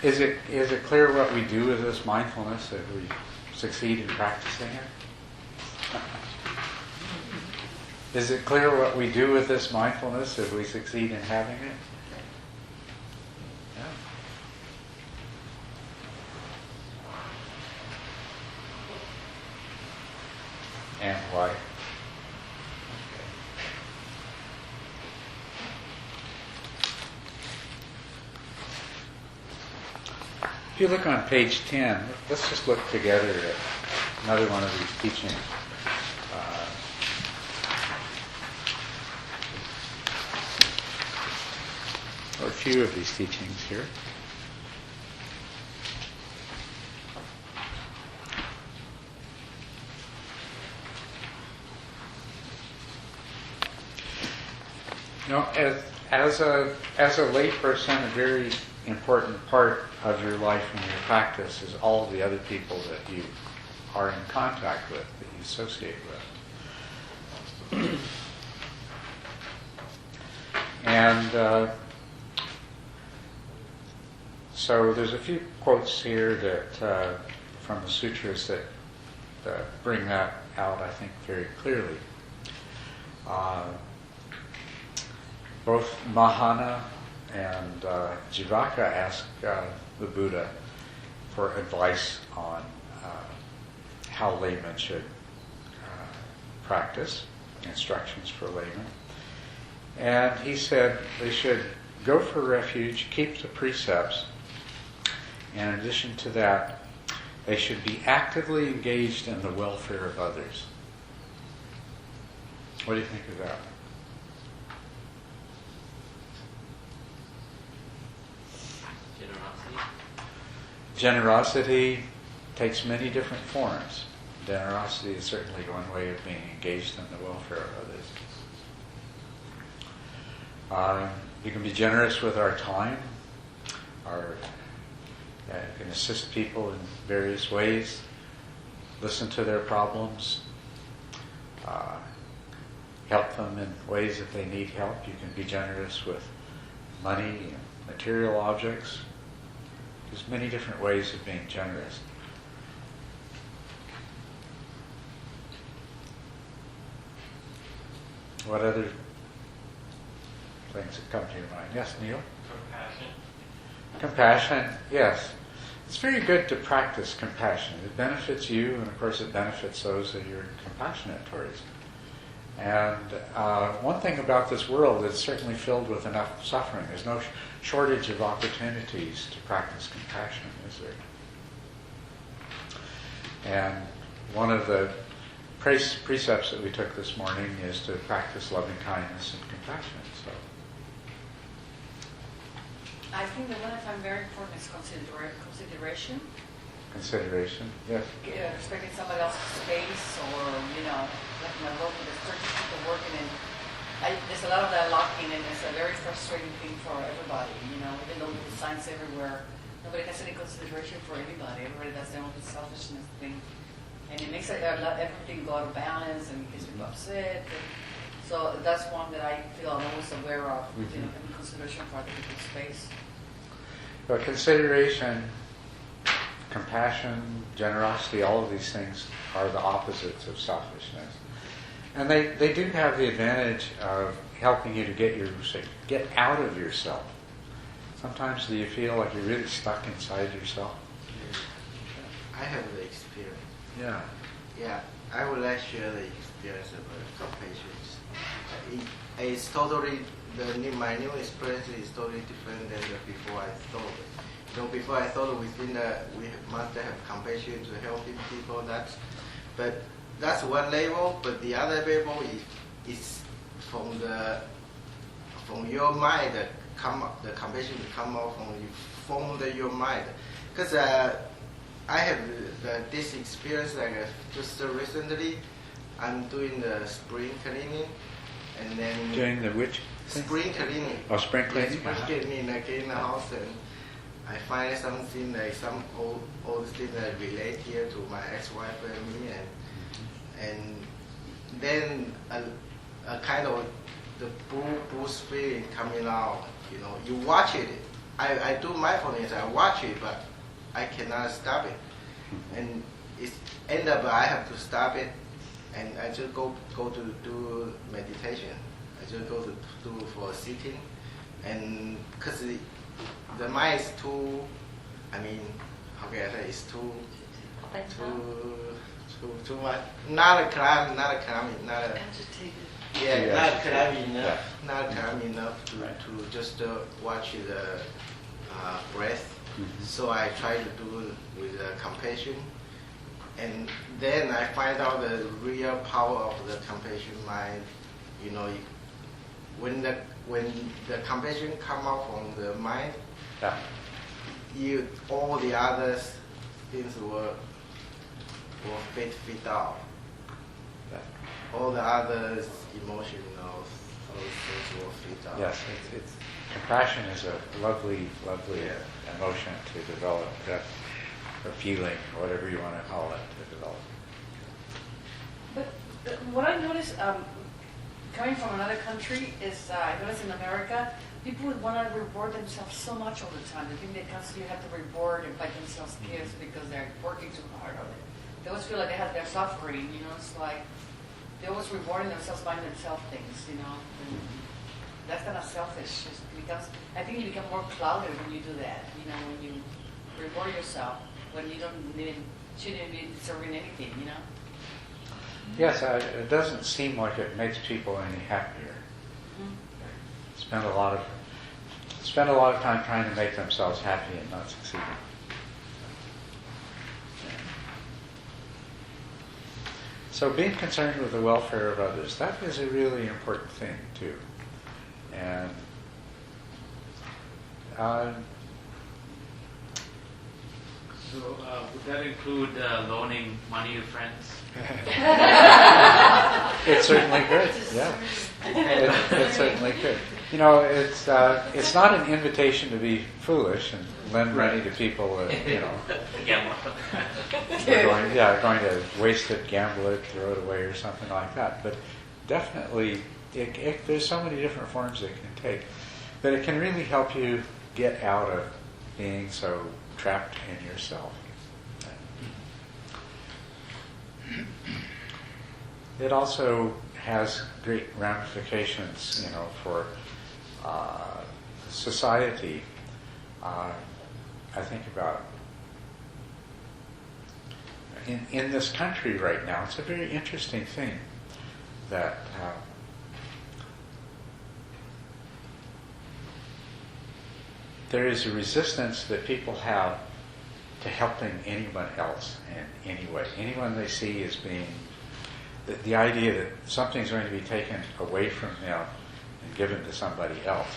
Is it clear what we do with this mindfulness if we succeed in practicing it? Is it clear what we do with this mindfulness if we succeed in having it? Yeah. And why? If you look on page 10, let's just look together at another one of these teachings. Or a few of these teachings here. You know, as a layperson, a very important part of your life and your practice is all the other people that you are in contact with, that you associate with. And so there's a few quotes here that from the sutras that bring that out, I think, very clearly. Both Mahana and Jivaka asked the Buddha for advice on how laymen should practice, instructions for laymen. And he said they should go for refuge, keep the precepts, and in addition to that, they should be actively engaged in the welfare of others. What do you think of that? Generosity takes many different forms. Generosity is certainly one way of being engaged in the welfare of others. You can be generous with our time. You can assist people in various ways, listen to their problems, help them in ways that they need help. You can be generous with money and material objects. There's many different ways of being generous. What other things that come to your mind? Yes, Neil? Compassion, yes. It's very good to practice compassion. It benefits you, and of course it benefits those that you're compassionate towards. And one thing about this world, it's certainly filled with enough suffering. There's no shortage of opportunities to practice compassion, is there? And one of the precepts that we took this morning is to practice loving kindness and compassion. So, I think the one I find very important is consideration. Consideration, yes. Respecting somebody else's space, or, like my work with the 30 people working in, there's a lot of that locking, and it's a very frustrating thing for everybody, even though there's signs everywhere. Nobody has any consideration for anybody. Everybody does their own selfishness thing. And it makes everything go out of balance, and gets people upset. So that's one that I feel I'm always aware of, having consideration for other people's space. But consideration, compassion, generosity, all of these things are the opposites of selfishness. And they do have the advantage of helping you to get out of yourself. Sometimes do you feel like you're really stuck inside yourself? I have the experience. Yeah. Yeah, I would like to share the experience of compassion. It's totally, my new experience is totally different than before I thought. Before I thought we must have compassion to helping people. That's one level, but the other level is from your mind. The compassion come out from your mind. Because I have this experience just recently. I'm doing the spring cleaning, and then doing the which? Spring cleaning. Oh, spring cleaning. Spring cleaning, clean the house, and I find something like some old thing that relate here to my ex-wife and me, and then a kind of the boost feeling coming out. You watch it, I do mindfulness, I watch it, but I cannot stop it. And it's end up I have to stop it, and I just go to do meditation. I just go to do for sitting, and because the mind is too, I mean, how can I say, it's too much. Not calm, not Agitated. yeah, not calm enough. Yeah. Not calm enough to Right. to just watch the breath. Mhm. So I try to do with compassion, and then I find out the real power of the compassion mind. You know, when the compassion come out from the mind, Yeah. all the other things will fit out. Yeah. All the other emotional things will fit out. Yes, compassion is a lovely emotion to develop, or feeling, or whatever you want to call it, to develop. But what I noticed, coming from another country, is I noticed in America, people would want to reward themselves so much all the time. They think they constantly have to reward and buy themselves gifts because they're working too hard on it. They always feel like they're suffering, you know, it's like they're always rewarding themselves, buying themselves things, you know. And that's kind of selfish. I think you become more clouded when you do that, you know, when you reward yourself, when you shouldn't be deserving anything, you know. Yes, it doesn't seem like it makes people any happier. Mm-hmm. Spend a lot of time trying to make themselves happy and not succeeding. So being concerned with the welfare of others, that is a really important thing too. And So would that include loaning money to friends? it certainly could, yeah. It certainly could. You know, it's not an invitation to be foolish and lend money to people that, you know, Gamble. are going to waste it, gamble it, throw it away or something like that. But definitely, there's so many different forms it can take that it can really help you get out of being so trapped in yourself. It also has great ramifications, you know, for society. I think about in this country right now. It's a very interesting thing that there is a resistance that people have to helping anyone else in any way. Anyone they see as being the idea that something's going to be taken away from them and given to somebody else.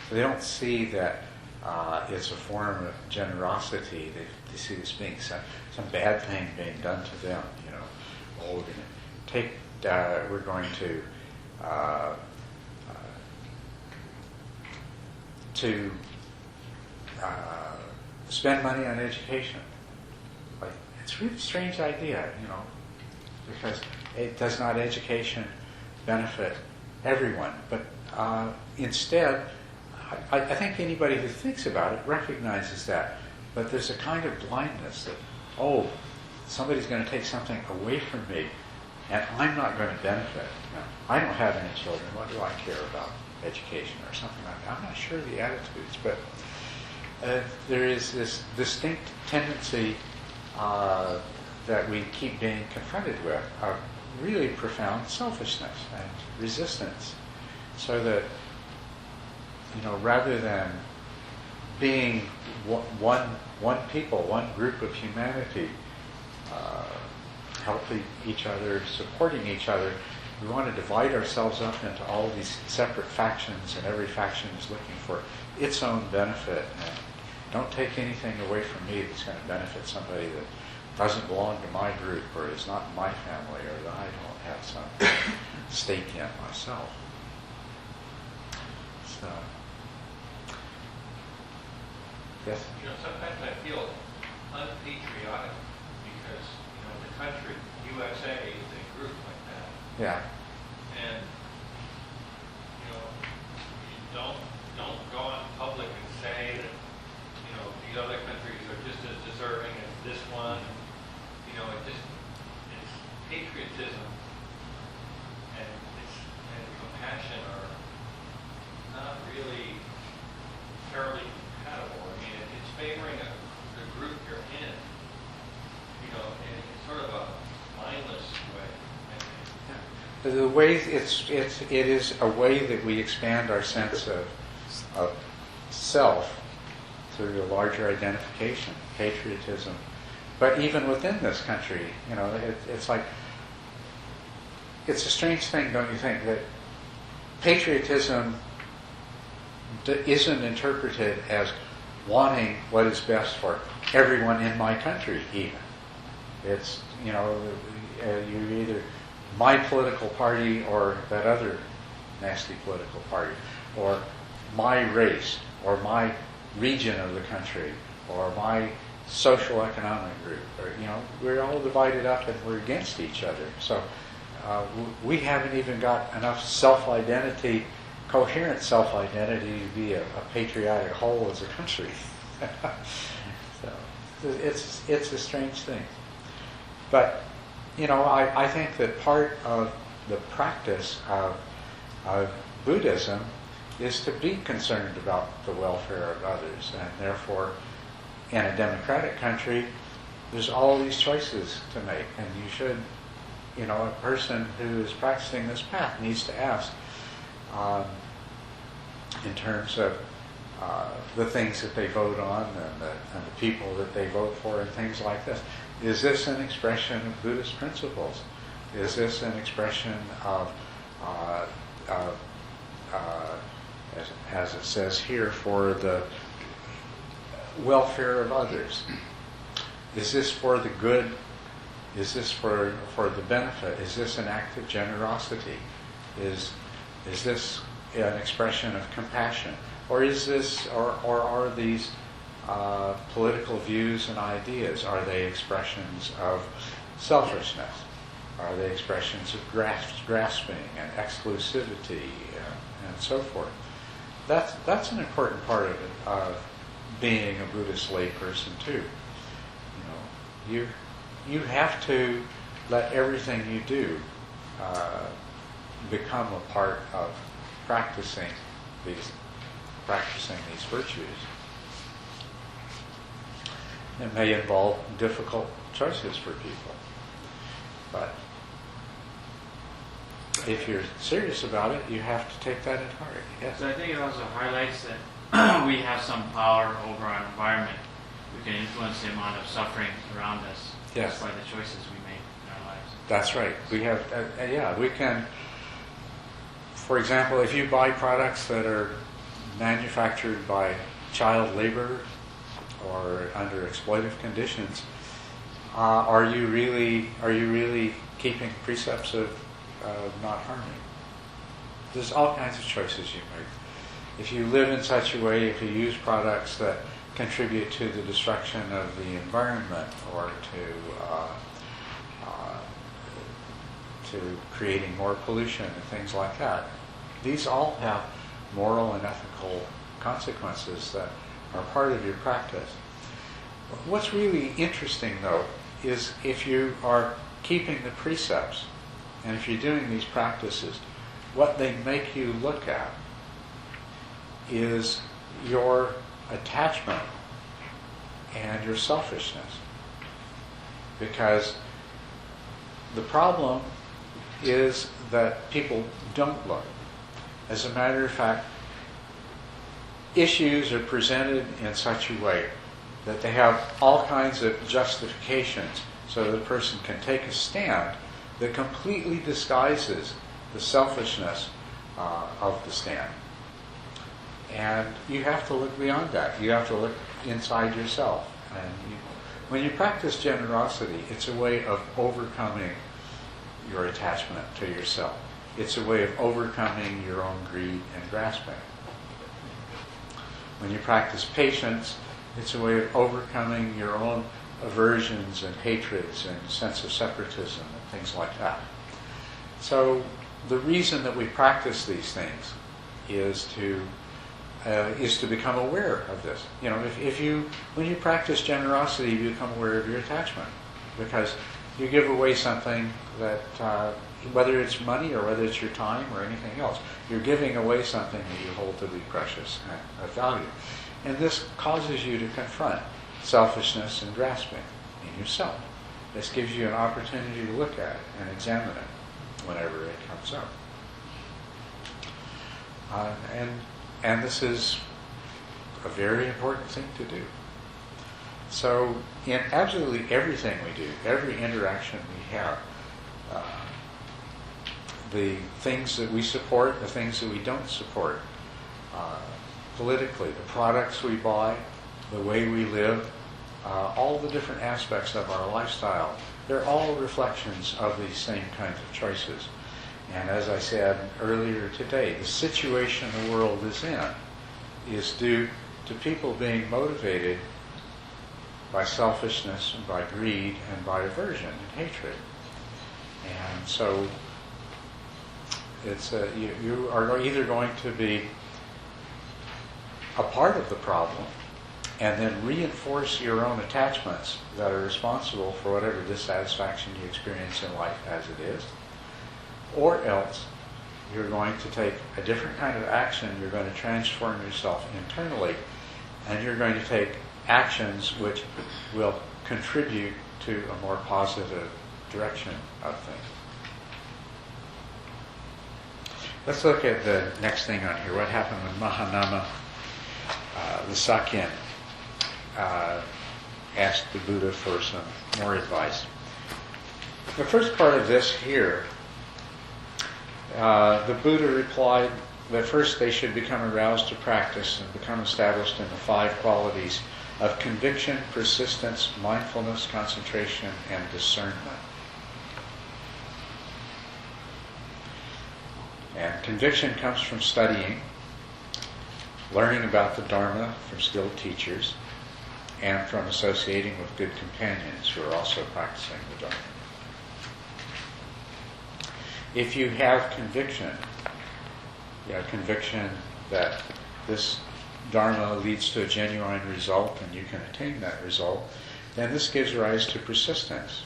So they don't see that it's a form of generosity. They see this being some bad thing being done to them. You know, oh, we're going to spend money on education. Like, it's a really strange idea, you know, because does not education benefit everyone? But instead, I think anybody who thinks about it recognizes that. But there's a kind of blindness that, oh, somebody's going to take something away from me, and I'm not going to benefit. Now, I don't have any children. What do I care about education or something like that? I'm not sure of the attitudes, but there is this distinct tendency that we keep being confronted with of really profound selfishness and resistance, so that, you know, rather than being one people, one group of humanity, helping each other, supporting each other, we want to divide ourselves up into all these separate factions, and every faction is looking for its own benefit. And don't take anything away from me that's going to benefit somebody that doesn't belong to my group, or is not in my family, or that I don't have some stake in myself. So, yes? You know, sometimes I feel unpatriotic because, you know, the country, USA, is a group like that. Yeah. And, you know, you don't go out in public and say that these other countries are just as deserving as this one. You know, it's patriotism and compassion are not really terribly compatible. I mean, it's favoring the group you're in, you know, in sort of a mindless way. The way it is a way that we expand our sense of self through a larger identification, patriotism. But even within this country, you know, it's like, it's a strange thing, don't you think, that patriotism isn't interpreted as wanting what is best for everyone in my country, even. It's, you know, you're either my political party or that other nasty political party, or my race, or my region of the country, or my social economic group, or, you know, we're all divided up and we're against each other. So we haven't even got enough self-identity, coherent self-identity to be a patriotic whole as a country. So it's a strange thing. But, you know, I think that part of the practice of Buddhism is to be concerned about the welfare of others, and therefore, in a democratic country, there's all these choices to make, and you should, you know, a person who is practicing this path needs to ask, in terms of the things that they vote on and the people that they vote for and things like this. Is this an expression of Buddhist principles? Is this an expression of as it says here, for the welfare of others? Is this for the good? Is this for the benefit? Is this an act of generosity? Is this an expression of compassion? Or is this, or are these political views and ideas, are they expressions of selfishness? Are they expressions of grasping and exclusivity and so forth? That's an important part of it, of being a Buddhist layperson too. You know, you have to let everything you do become a part of practicing these virtues. It may involve difficult choices for people, but if you're serious about it, you have to take that at heart. Yes. So I think it also highlights that we have some power over our environment. We can influence the amount of suffering around us Yes. just by the choices we make in our lives. That's right. We have, we can, for example, if you buy products that are manufactured by child labor or under exploitive conditions, are you really keeping precepts of not harming? There's all kinds of choices you make. If you live in such a way, if you use products that contribute to the destruction of the environment or to creating more pollution and things like that, these all have moral and ethical consequences that are part of your practice. What's really interesting, though, is if you are keeping the precepts and if you're doing these practices, what they make you look at is your attachment and your selfishness. Because the problem is that people don't look. As a matter of fact, issues are presented in such a way that they have all kinds of justifications so that a person can take a stand that completely disguises the selfishness of the stand. And you have to look beyond that. You have to look inside yourself. And when you practice generosity, it's a way of overcoming your attachment to yourself. It's a way of overcoming your own greed and grasping. When you practice patience, it's a way of overcoming your own aversions and hatreds and sense of separatism and things like that. So the reason that we practice these things is to is to become aware of this. When you practice generosity, you become aware of your attachment, because you give away something that, whether it's money or whether it's your time or anything else, you're giving away something that you hold to be precious and of value. And this causes you to confront selfishness and grasping in yourself. This gives you an opportunity to look at it and examine it whenever it comes up. And this is a very important thing to do. So in absolutely everything we do, every interaction we have, the things that we support, the things that we don't support, politically, the products we buy, the way we live, all the different aspects of our lifestyle, they're all reflections of these same kinds of choices. And as I said earlier today, the situation the world is in is due to people being motivated by selfishness and by greed and by aversion and hatred. And so it's you are either going to be a part of the problem and then reinforce your own attachments that are responsible for whatever dissatisfaction you experience in life as it is, or else you're going to take a different kind of action. You're going to transform yourself internally, and you're going to take actions which will contribute to a more positive direction of things. Let's look at the next thing on here. What happened when Mahanama, the Sakyan, asked the Buddha for some more advice. The first part of this here, the Buddha replied that first they should become aroused to practice and become established in the 5 qualities of conviction, persistence, mindfulness, concentration, and discernment. And conviction comes from studying, learning about the Dharma from skilled teachers, and from associating with good companions who are also practicing the Dharma. If you have conviction that this Dharma leads to a genuine result and you can attain that result, then this gives rise to persistence.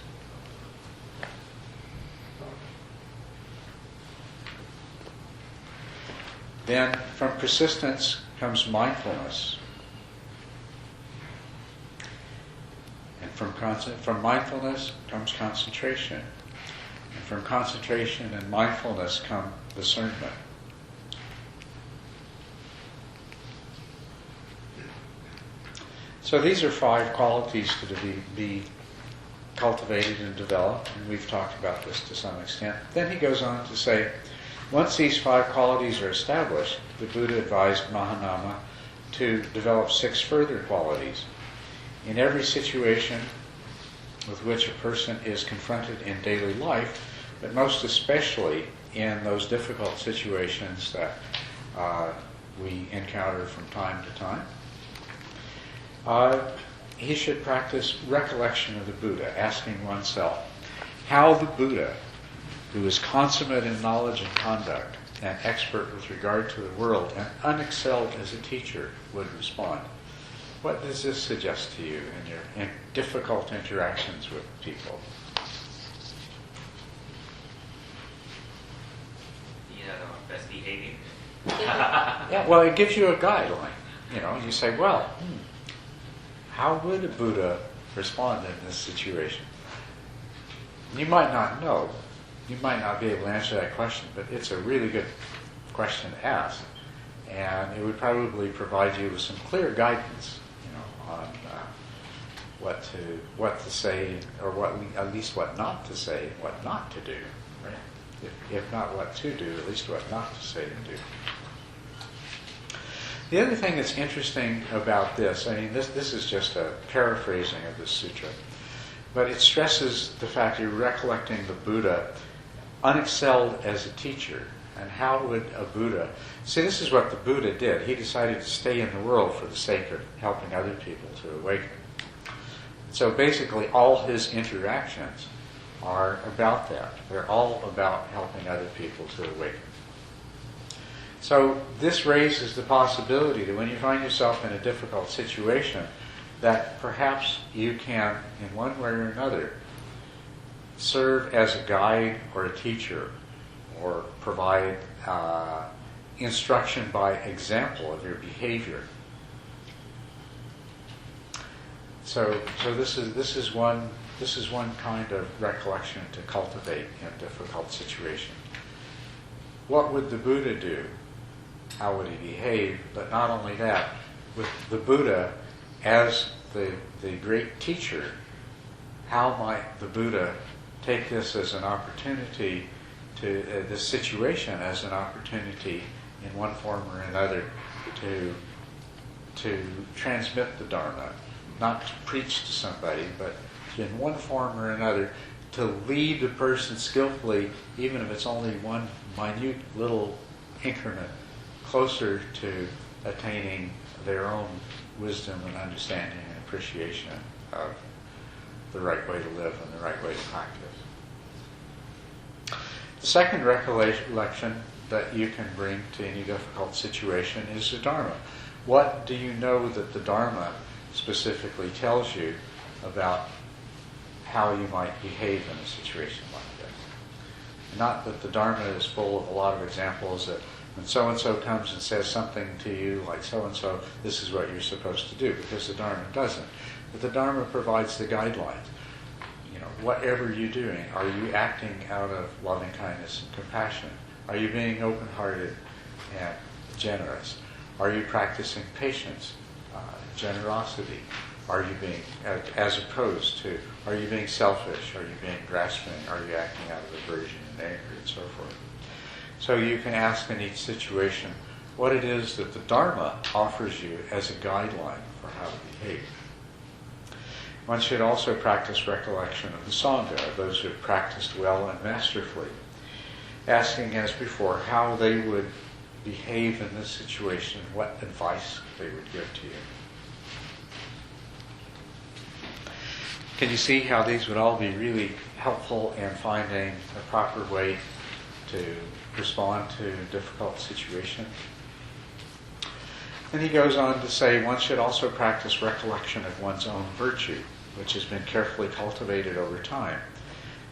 Then from persistence comes mindfulness. And from mindfulness comes concentration. And from concentration and mindfulness come discernment. So these are 5 qualities to be cultivated and developed, and we've talked about this to some extent. Then he goes on to say, once these 5 qualities are established, the Buddha advised Mahanama to develop 6 further qualities. In every situation with which a person is confronted in daily life, but most especially in those difficult situations that we encounter from time to time, he should practice recollection of the Buddha, asking oneself how the Buddha, who is consummate in knowledge and conduct and expert with regard to the world and unexcelled as a teacher, would respond. What does this suggest to you in your difficult interactions with people? Best behaving. Yeah, well, it gives you a guideline. You say, well, how would a Buddha respond in this situation? You might not know. You might not be able to answer that question, but it's a really good question to ask. And it would probably provide you with some clear guidance, on what to say, or at least what not to say, and what not to do. Right? If not what to do, at least what not to say and do. The other thing that's interesting about this, this is just a paraphrasing of this sutra, but it stresses the fact you're recollecting the Buddha unexcelled as a teacher. And how would a Buddha... See, this is what the Buddha did. He decided to stay in the world for the sake of helping other people to awaken. So basically all his interactions are about that. They're all about helping other people to awaken. So this raises the possibility that when you find yourself in a difficult situation, that perhaps you can, in one way or another, serve as a guide or a teacher, or provide instruction by example of your behavior. So this is one kind of recollection to cultivate in a difficult situation. What would the Buddha do? How would he behave? But not only that, with the Buddha as the great teacher, how might the Buddha take this as an opportunity to this situation as an opportunity in one form or another to transmit the Dharma, not to preach to somebody, but in one form or another to lead the person skillfully, even if it's only one minute little increment, closer to attaining their own wisdom and understanding and appreciation of the right way to live and the right way to practice. The second recollection that you can bring to any difficult situation is the Dharma. What do you know that the Dharma specifically tells you about how you might behave in a situation like this? Not that the Dharma is full of a lot of examples that when so-and-so comes and says something to you like so-and-so, this is what you're supposed to do, because the Dharma doesn't. But the Dharma provides the guidelines. Whatever you're doing, are you acting out of loving kindness and compassion? Are you being open-hearted and generous? Are you practicing patience, generosity? Are you being, as opposed to, are you being selfish? Are you being grasping? Are you acting out of aversion and anger and so forth? So you can ask in each situation what it is that the Dharma offers you as a guideline for how to behave. One should also practice recollection of the Sangha, those who have practiced well and masterfully, asking as before how they would behave in this situation, what advice they would give to you. Can you see how these would all be really helpful in finding a proper way to respond to a difficult situation? And he goes on to say one should also practice recollection of one's own virtue, which has been carefully cultivated over time.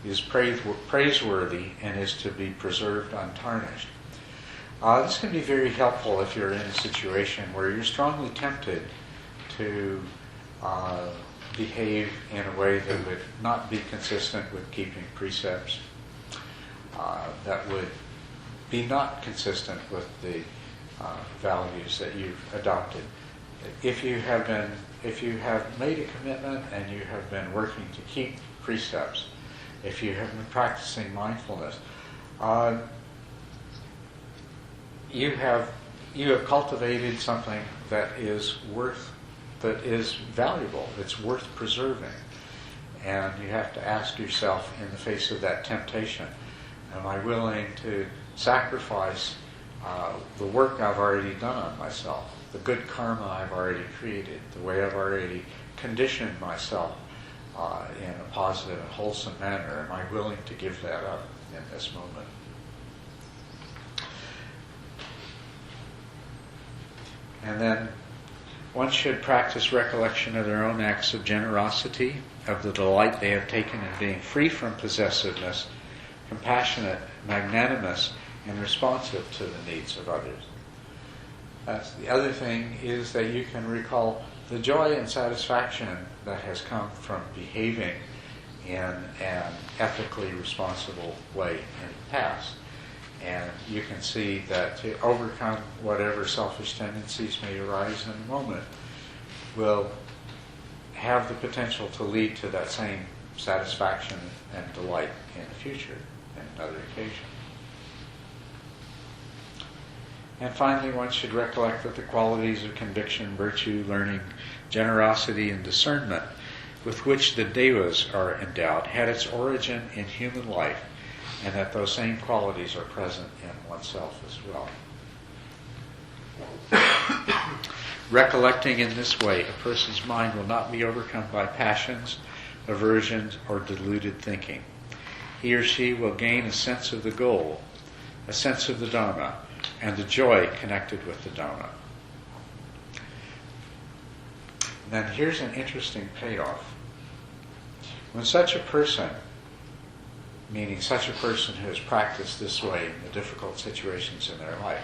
It is praiseworthy and is to be preserved untarnished. This can be very helpful if you're in a situation where you're strongly tempted to behave in a way that would not be consistent with keeping precepts, that would be not consistent with the values that you've adopted. If you have made a commitment and you have been working to keep precepts, if you have been practicing mindfulness, you have cultivated something that is valuable, it's worth preserving. And you have to ask yourself in the face of that temptation, am I willing to sacrifice the work I've already done on myself, the good karma I've already created, the way I've already conditioned myself in a positive and wholesome manner? Am I willing to give that up in this moment? And then one should practice recollection of their own acts of generosity, of the delight they have taken in being free from possessiveness, compassionate, magnanimous, and responsive to the needs of others. The other thing is that you can recall the joy and satisfaction that has come from behaving in an ethically responsible way in the past. And you can see that to overcome whatever selfish tendencies may arise in a moment will have the potential to lead to that same satisfaction and delight in the future, in another occasion. And finally, one should recollect that the qualities of conviction, virtue, learning, generosity, and discernment with which the devas are endowed had its origin in human life, and that those same qualities are present in oneself as well. Recollecting in this way, a person's mind will not be overcome by passions, aversions, or deluded thinking. He or she will gain a sense of the goal, a sense of the Dharma, and the joy connected with the Dhamma. And then here's an interesting payoff. When such a person, meaning such a person who has practiced this way in the difficult situations in their life,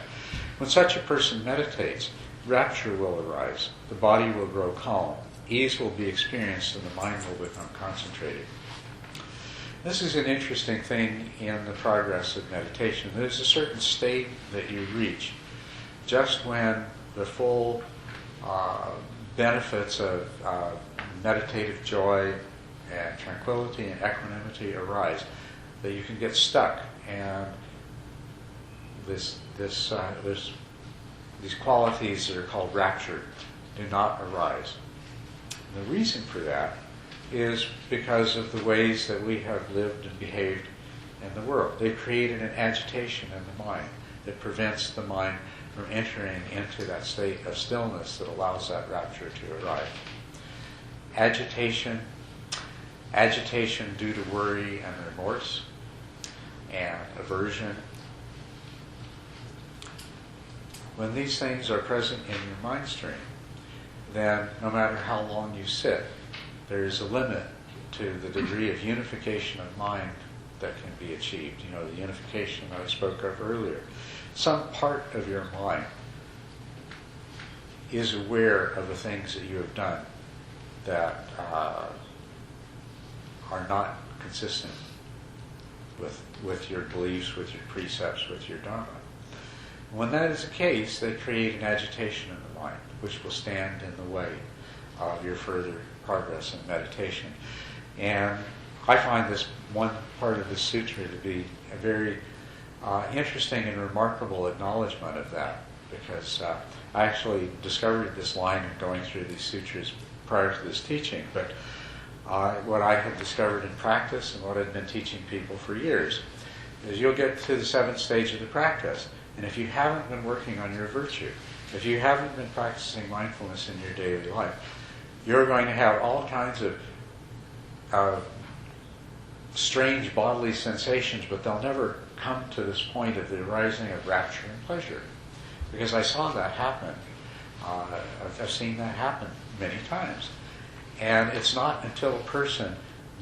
when such a person meditates, rapture will arise, the body will grow calm, ease will be experienced, and the mind will become concentrated. This is an interesting thing in the progress of meditation. There's a certain state that you reach just when the full benefits of meditative joy and tranquility and equanimity arise, that you can get stuck, and these qualities that are called rapture do not arise. And the reason for that is because of the ways that we have lived and behaved in the world. They've created an agitation in the mind that prevents the mind from entering into that state of stillness that allows that rapture to arrive. Agitation due to worry and remorse and aversion. When these things are present in your mind stream, then no matter how long you sit, there is a limit to the degree of unification of mind that can be achieved. You know, the unification that I spoke of earlier. Some part of your mind is aware of the things that you have done that are not consistent with your beliefs, with your precepts, with your Dharma. When that is the case, they create an agitation in the mind, which will stand in the way of your further progress in meditation. And I find this one part of the sutra to be a very interesting and remarkable acknowledgement of that, because I actually discovered this line in going through these sutras prior to this teaching, but what I had discovered in practice and what I'd been teaching people for years is you'll get to the seventh stage of the practice, and if you haven't been working on your virtue, if you haven't been practicing mindfulness in your daily life, you're going to have all kinds of strange bodily sensations, but they'll never come to this point of the arising of rapture and pleasure. Because I saw that happen. I've seen that happen many times. And it's not until a person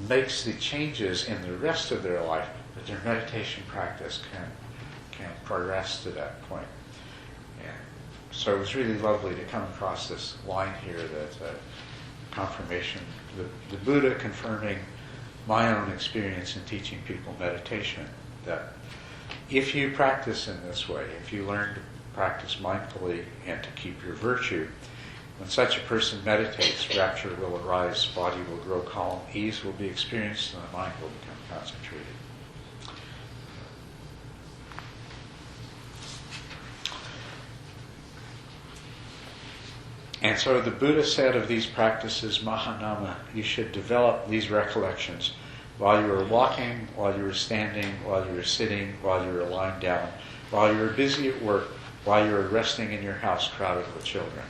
makes the changes in the rest of their life that their meditation practice can progress to that point. And so it was really lovely to come across this line here that confirmation, the Buddha confirming my own experience in teaching people meditation, that if you practice in this way, if you learn to practice mindfully and to keep your virtue, when such a person meditates, rapture will arise, body will grow calm, ease will be experienced, and the mind will become concentrated. And so the Buddha said of these practices, Mahanama, you should develop these recollections while you are walking, while you are standing, while you are sitting, while you are lying down, while you are busy at work, while you are resting in your house crowded with children.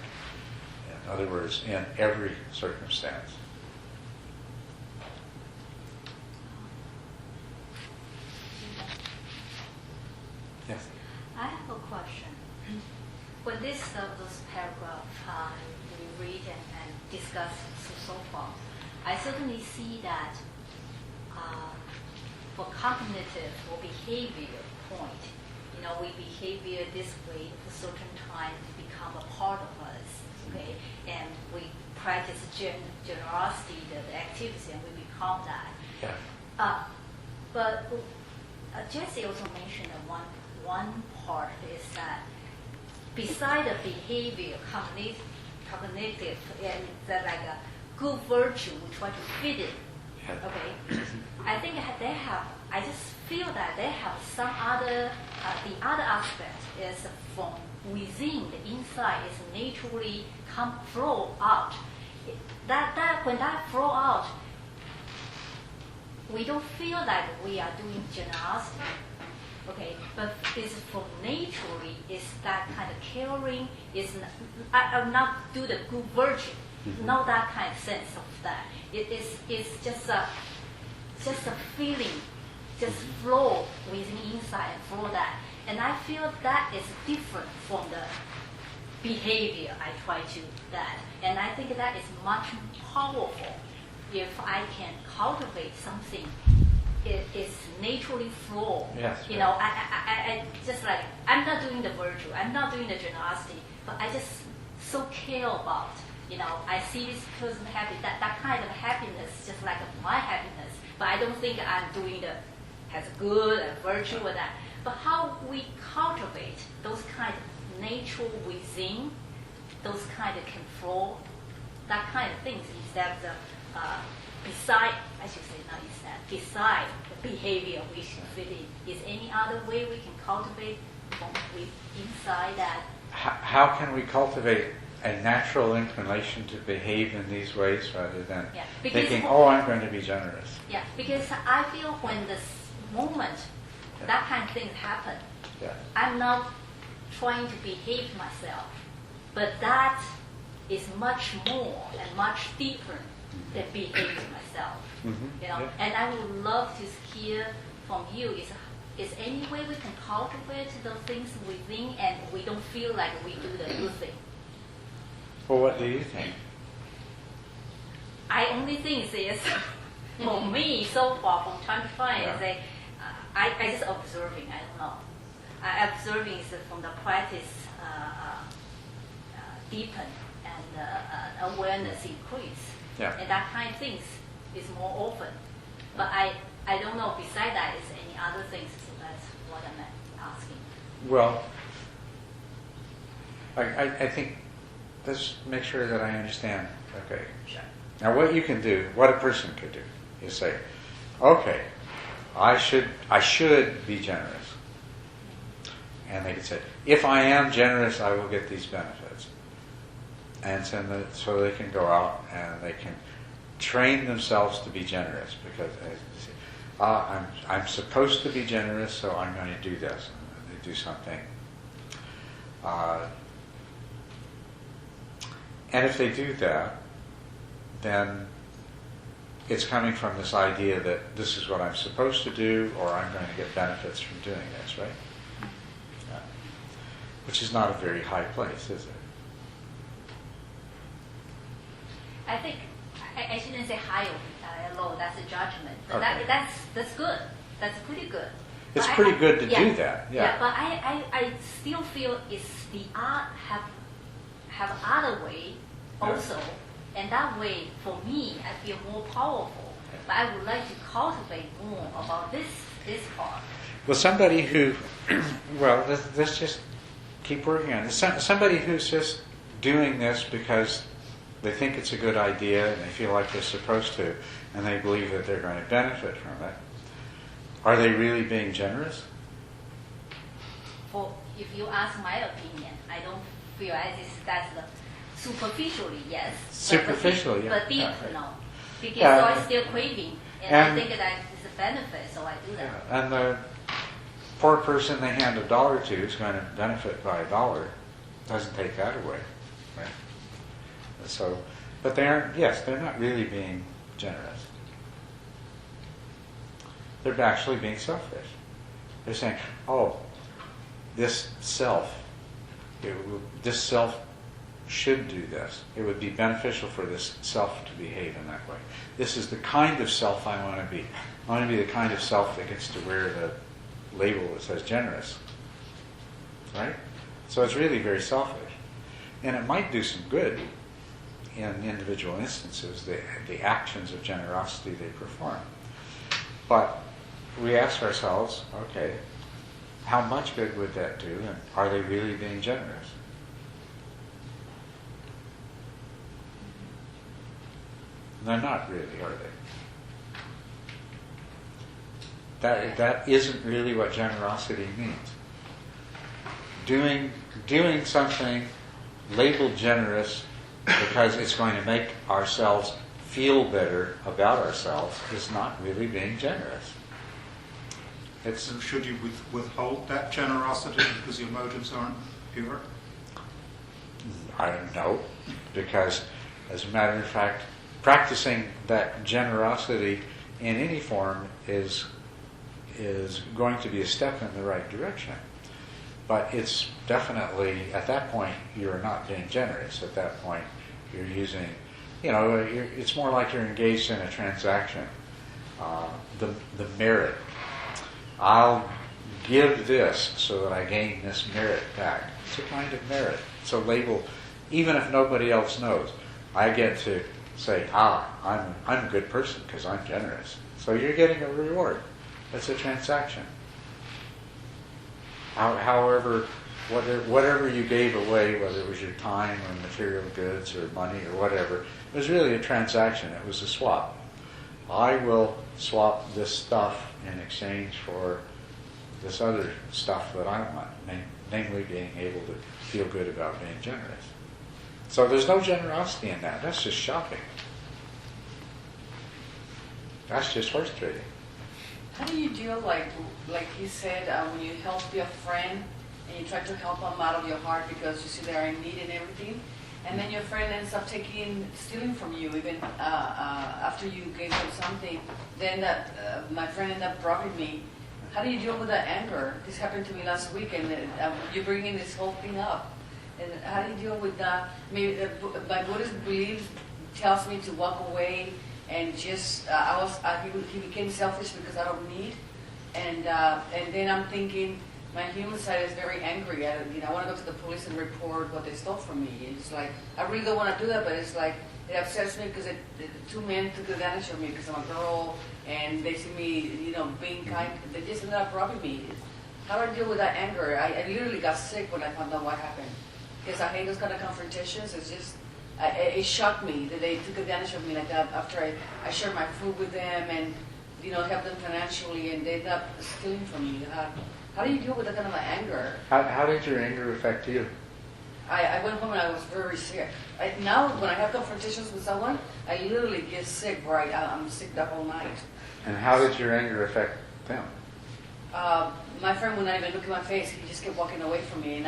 In other words, in every circumstance. Yes? I have a question. When this paragraph we read and discuss so far, I certainly see that for cognitive or behavior point, we behavior this way at a certain time to become a part of us, okay? And we practice generosity, the activity, and we become that. Yeah. But Jesse also mentioned that one part is that beside the behavior, cognitive, and that like a good virtue, we try to fit it. Okay, I think I just feel that they have some other, the other aspect is from within, the inside is naturally flow out. That when that flow out, we don't feel like we are doing generosity. Okay, but it's from naturally, is that kind of caring, is I'm not do the good virtue, not that kind of sense of that. It's just a feeling just flow within inside and flow that. And I feel that is different from the behavior I try to that. And I think that is much powerful if I can cultivate something. It's naturally flow. Yes, you know, I just like, I'm not doing the virtue, I'm not doing the generosity, but I just so care about, you know, I see this person happy, that kind of happiness, just like my happiness. But I don't think I'm doing the as good a virtue or that. But how we cultivate those kind of nature within, those kind of can flow, that kind of things instead of the beside, I should say not instead, beside the behavior we should fit in. Is any other way we can cultivate from inside that? How can we cultivate a natural inclination to behave in these ways rather than thinking, oh, I'm going to be generous? Yeah, because I feel when this moment, that kind of thing happen, I'm not trying to behave myself, but that is much more and much deeper than behaving myself. You know, and I would love to hear from you. Is any way we can cultivate the things within, and we don't feel like we do the good thing? Well, what do you think? I only think is for me so far from time to time is I just observing. I don't know. I observing is from the practice deepen and awareness increase. And that kind of things is more open. But I don't know, beside that, is any other things, so that's what I'm asking. Well, I think, let's make sure that I understand. Okay. Sure. Now what you can do, what a person could do, is say, okay, I should be generous. And they could say, if I am generous, I will get these benefits. And so they can go out and they can train themselves to be generous, because I'm supposed to be generous, so I'm going to do this. And they do something. And if they do that, then it's coming from this idea that this is what I'm supposed to do, or I'm going to get benefits from doing this, right? Which is not a very high place, is it? I think I shouldn't say high or low. That's a judgment. Okay. That's good. That's pretty good. It's but pretty good to do that. Yeah. But I still feel it's the art have other way also, and that way for me I feel more powerful. But I would like to cultivate more about this part. Well, somebody who, well, let's just keep working on it. Somebody who's just doing this because they think it's a good idea and they feel like they're supposed to, and they believe that they're going to benefit from it. Are they really being generous? If you ask my opinion, I don't feel that's the superficially, yes. Superficially, but deep, yeah. no. Because Yeah. I'm still craving, and I think that it's a benefit, so I do that. And the poor person they hand $1 to is going to benefit by $1. Doesn't take that away, right? So, but they're not really being generous. They're actually being selfish. They're saying, oh, this self should do this. It would be beneficial for this self to behave in that way. This is the kind of self I want to be. I want to be the kind of self that gets to wear the label that says generous. Right? So it's really very selfish. And it might do some good in individual instances, the actions of generosity they perform. But we ask ourselves, okay, how much good would that do, and are they really being generous? They're not really, are they? That isn't really what generosity means. Doing something labeled generous because it's going to make ourselves feel better about ourselves is not really being generous. So should you withhold that generosity because your motives aren't pure? I don't know, because as a matter of fact, practicing that generosity in any form is is going to be a step in the right direction. But it's definitely, at that point, you're not being generous. At that point, you're using, it's more like you're engaged in a transaction. The merit. I'll give this so that I gain this merit back. It's a kind of merit. It's a label, even if nobody else knows. I get to say, I'm a good person because I'm generous. So you're getting a reward. It's a transaction. However, whatever you gave away, whether it was your time or material goods or money or whatever, it was really a transaction. It was a swap. I will swap this stuff in exchange for this other stuff that I want, namely being able to feel good about being generous. So there's no generosity in that. That's just shopping. That's just horse trading. How do you deal, like he said, when you help your friend and you try to help them out of your heart because you see they're in need and everything, and then your friend ends up stealing from you even after you gave them something, then my friend ended up robbing me. How do you deal with that anger? This happened to me last week, and you're bringing this whole thing up. And how do you deal with that? Maybe my Buddhist belief tells me to walk away and just he became selfish because I don't need, and then I'm thinking my human side is very angry. I want to go to the police and report what they stole from me. And it's like I really don't want to do that, but it's like it upsets me because the two men took advantage of me because I'm a girl and they see me being kind. They just ended up robbing me. How do I deal with that anger? I literally got sick when I found out what happened because I hate those kind of confrontations. It's just. It shocked me that they took advantage of me like that after I shared my food with them and helped them financially, and they ended up stealing from me. How do you deal with that kind of anger? How did your anger affect you? I went home and I was very sick. Now when I have confrontations with someone, I literally get sick. Right, I'm sick the whole night. And how did your anger affect them? My friend would not even look at my face. He just kept walking away from me,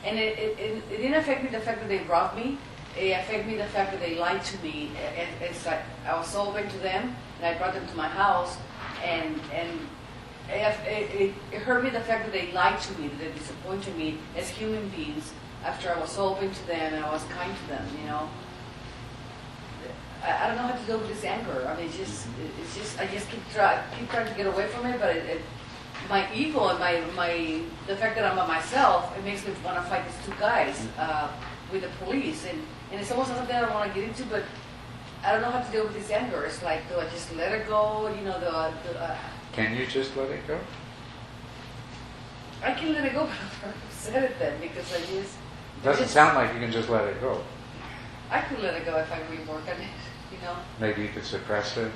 and it didn't affect me the fact that they robbed me. It affected me the fact that they lied to me. It's like I was so open to them, and I brought them to my house, and it hurt me the fact that they lied to me, that they disappointed me as human beings after I was so open to them and I was kind to them. I don't know how to deal with this anger. I mean, it's just I just keep trying to get away from it, but my ego and the fact that I'm by myself, it makes me want to fight these two guys with the police, and it's almost something I don't want to get into, but I don't know how to deal with this anger. It's like, do I just let it go? Can you just let it go? I can let it go, but I'm upset at them because I just... Doesn't sound like you can just let it go. I could let it go if I really work on it, Maybe you could suppress it,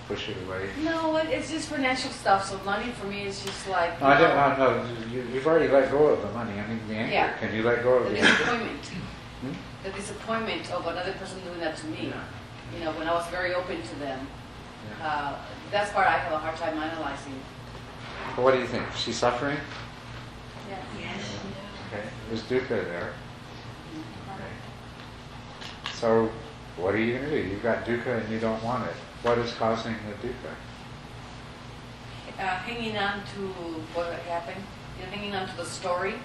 push it away. No, it's just financial stuff, so money for me is just like... No, you've already let go of the money. I mean, the anger. Yeah. Can you let go of The the anger? disappointment. The disappointment of another person doing that to me. Yeah. When I was very open to them. Yeah. That's part I have a hard time analyzing. Well, what do you think? Is she suffering? Yeah. Yes. Okay. There's dukkha there. Okay. So, what are you going to do? You've got dukkha and you don't want it. What is causing the dukkha? Hanging on to what happened. Hanging on to the story.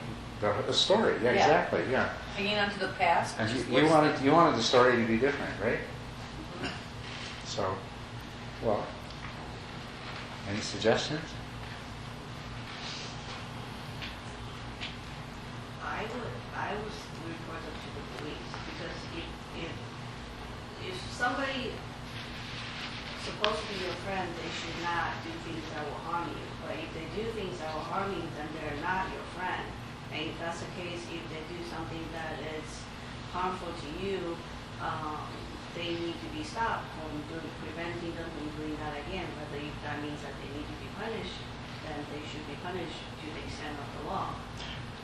The story, yeah, exactly, yeah. Hanging on to the past. And you wanted the story to be different, right? Mm-hmm. So, well, any suggestions? I would report them to the police because if somebody supposed to be your friend, they should not do things that will harm you. But if they do things that will harm you, then they're not your friend. And if that's the case, if they do something that is harmful to you, they need to be stopped from preventing them from doing that again. Whether if that means that they need to be punished, then they should be punished to the extent of the law.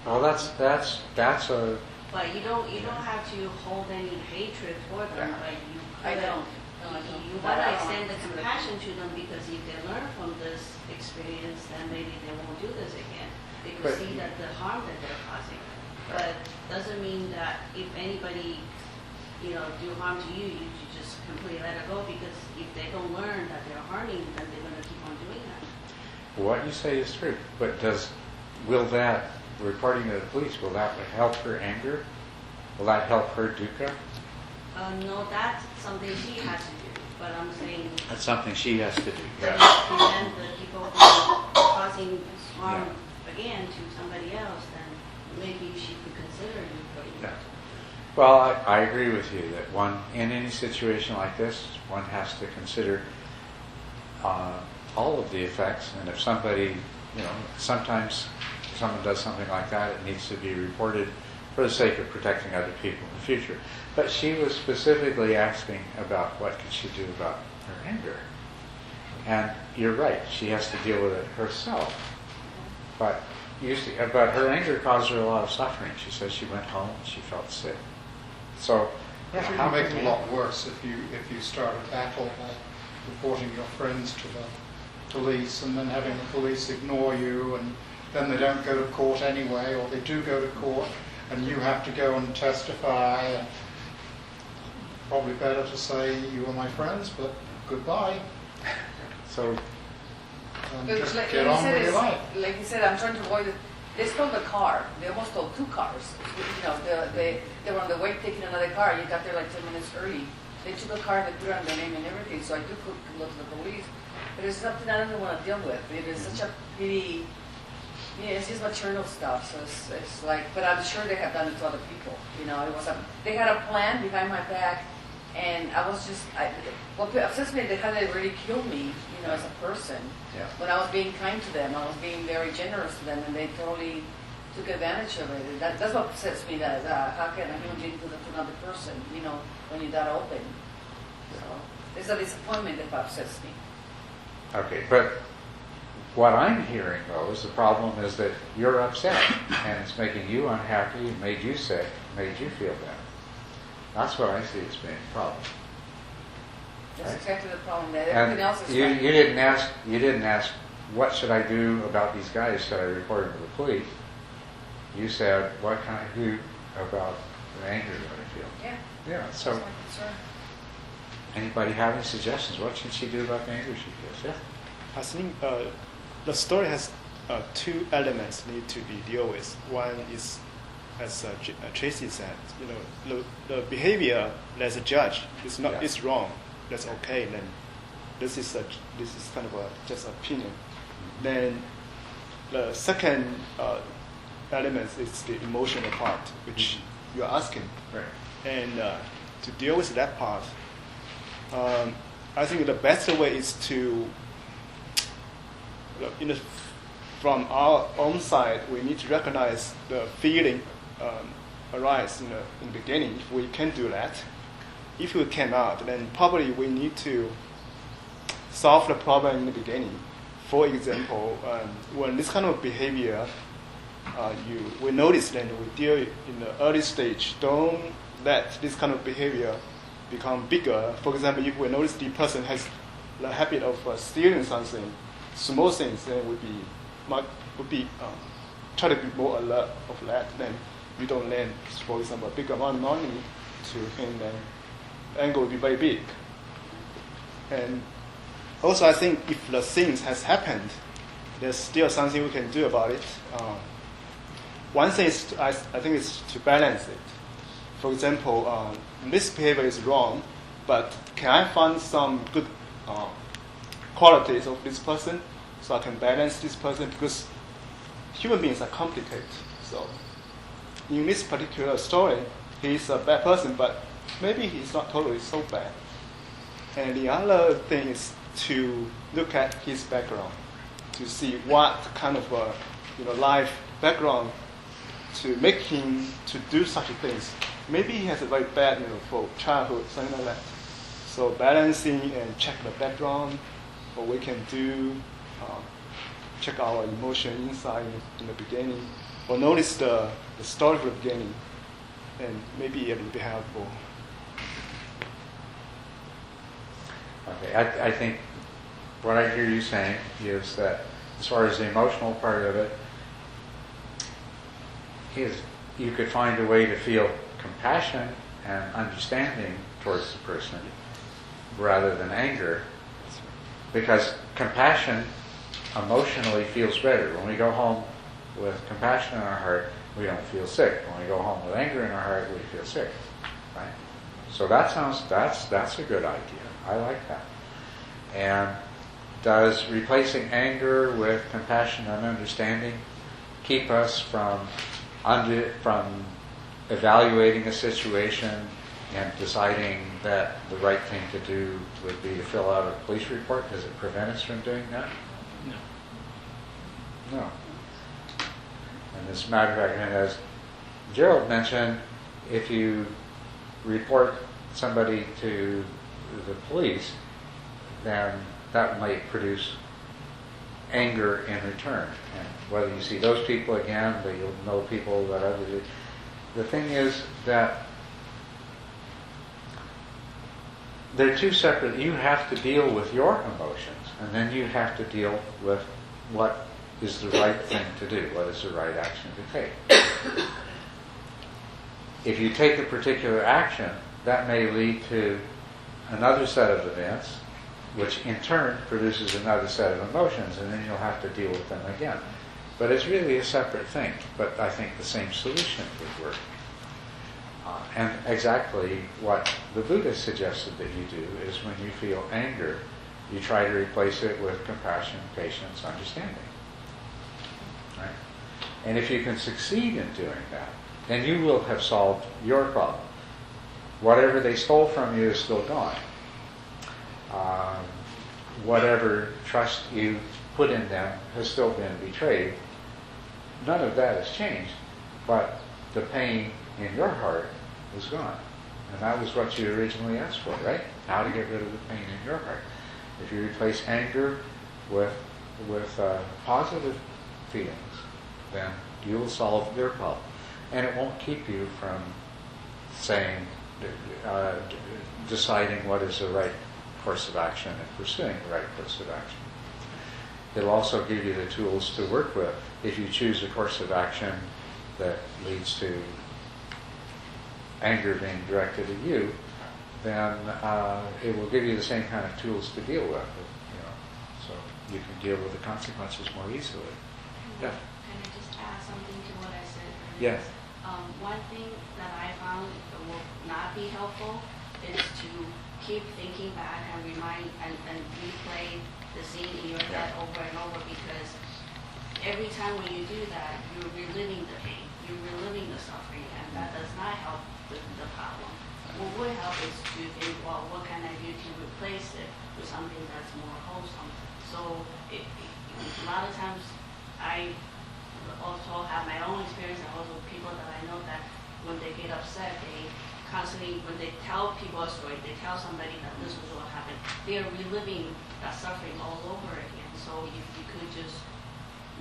Well, that's a... But you don't have to hold any hatred for them. But you I don't. You want to extend the compassion to them because if they learn from this experience, then maybe they won't do this again. They will see that the harm that they're causing. But doesn't mean that if anybody, do harm to you, you should just completely let it go because if they don't learn that they're harming, then they're going to keep on doing that. what you say is true, but will that reporting to the police, will that help her anger? Will that help her dukkha? No, that's something she has to do. But I'm saying That's something she has to do. that to prevent the people from causing harm again to somebody else, then maybe she could consider reporting. Yeah. Well, I agree with you that one, in any situation like this, one has to consider all of the effects. And if somebody, sometimes if someone does something like that, it needs to be reported for the sake of protecting other people in the future. But she was specifically asking about what could she do about her anger. And you're right, she has to deal with it herself. But her anger caused her a lot of suffering. She says she went home and she felt sick. So, It can make it a lot worse if you start a battle by reporting your friends to the police and then having the police ignore you, and then they don't go to court anyway, or they do go to court and you have to go and testify. And probably better to say you were my friends, but goodbye. So, Just like get you on said, with your life. like you said, I'm trying to avoid it. They stole the car. They almost stole 2 cars. They were on the way taking another car. You got there like 10 minutes early. They took a car and they put it on their name and everything. So I do go to the police. But it's something I don't want to deal with. It is such a pity. It's just material stuff. So it's like, but I'm sure they have done it to other people. They had a plan behind my back, and I was just, what upsets me is how they really killed me, as a person. yeah. When I was being kind to them, I was being very generous to them, and they totally took advantage of it. That's what upsets me. That how can a human being do that to another person? When you're that open. So it's a disappointment that upsets me. Okay, but what I'm hearing, though, is the problem is that you're upset, and it's making you unhappy, made you sick, made you feel bad. That's what I see as being the problem. That's Right. exactly the problem. That everything else is you fine. you didn't ask what should I do about these guys? Should I report them to the police? You said what can I do about the anger that I feel? Yeah. Yeah. So That's my concern. anybody have any suggestions? What should she do about the anger she feels? Yeah. I think the story has 2 elements need to be dealt with. One is, as Tracy said, the behavior as a judge is not is wrong. That's okay. Then this is kind of just opinion. Then the second element is the emotional part, which you're asking. Right. And to deal with that part, I think the best way is to, from our own side, we need to recognize the feeling arise in the beginning. If we can do that, if we cannot, then probably we need to solve the problem in the beginning. For example, when this kind of behavior we notice, then we deal in the early stage. Don't let this kind of behavior become bigger. For example, if we notice the person has the habit of stealing something, small things, then would be try to be more alert of that. Then you don't lend, for example, a big amount of money to him, then the anger will be very big. And also, I think if the things has happened, there's still something we can do about it. One thing is, I think, is to balance it. For example, this behavior is wrong, but can I find some good qualities of this person so I can balance this person? Because human beings are complicated. So in this particular story, he's a bad person, but maybe he's not totally so bad. And the other thing is to look at his background, to see what kind of life background to make him to do such things. Maybe he has a very bad, for childhood, something like that. So balancing and check the background, what we can do, check our emotion inside in the beginning, or notice the story from the beginning, and maybe it will be helpful. Okay, I think what I hear you saying is that as far as the emotional part of it, you could find a way to feel compassion and understanding towards the person rather than anger, because compassion emotionally feels better. When we go home with compassion in our heart, we don't feel sick. When we go home with anger in our heart, we feel sick. Right? So that's a good idea. I like that. And does replacing anger with compassion and understanding keep us from evaluating a situation and deciding that the right thing to do would be to fill out a police report? Does it prevent us from doing that? No. No. And as a matter of fact, and as Gerald mentioned, if you report somebody to the police, then that might produce anger in return. And whether you see those people again, but you'll know people that others. The thing is that they're two separate. You have to deal with your emotions, and then you have to deal with what is the right thing to do, what is the right action to take. If you take a particular action, that may lead to another set of events, which in turn produces another set of emotions, and then you'll have to deal with them again. But it's really a separate thing, but I think the same solution would work. And exactly what the Buddha suggested that you do is when you feel anger, you try to replace it with compassion, patience, understanding. Right? And if you can succeed in doing that, then you will have solved your problem. Whatever they stole from you is still gone. Whatever trust you put in them has still been betrayed. None of that has changed, but the pain in your heart is gone. And that was what you originally asked for, right? How to get rid of the pain in your heart. If you replace anger with positive feelings, then you will solve their problem. And it won't keep you from saying, deciding what is the right course of action and pursuing the right course of action. It'll also give you the tools to work with. If you choose a course of action that leads to anger being directed at you, then it will give you the same kind of tools to deal with. So you can deal with the consequences more easily. Yeah. Can I just add something to what I said earlier? Yes. One thing that I found that will not be helpful is to keep thinking back and remind and replay the scene in your head over and over, because every time when you do that, you're reliving the pain, you're reliving the suffering, and that does not help the problem. What would help is to think, well, what can I do to replace it with something that's more wholesome? So a lot of times I also have my own experience, and also people that I know that when they get upset, they constantly, when they tell people a story, they tell somebody that this was what happened, they are reliving that suffering all over again. So if you could just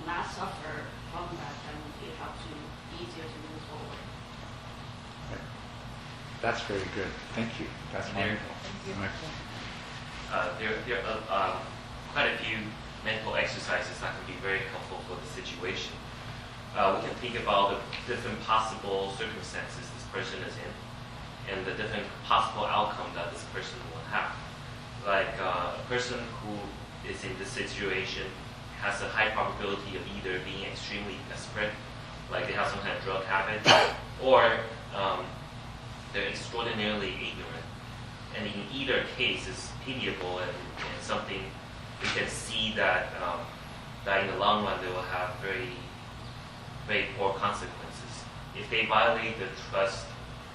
not suffer from that, then it helps you easier to move forward. That's very good. Thank you. That's wonderful. There are quite a few mental exercises that can be very helpful for the situation. We can think about the different possible circumstances this person is in, and the different possible outcome that this person will have. Like a person who is in this situation has a high probability of either being extremely desperate, like they have some kind of drug habit, or they're extraordinarily ignorant. And in either case, it's pitiable and something we can see that that in the long run they will have very, very poor consequences. If they violate the trust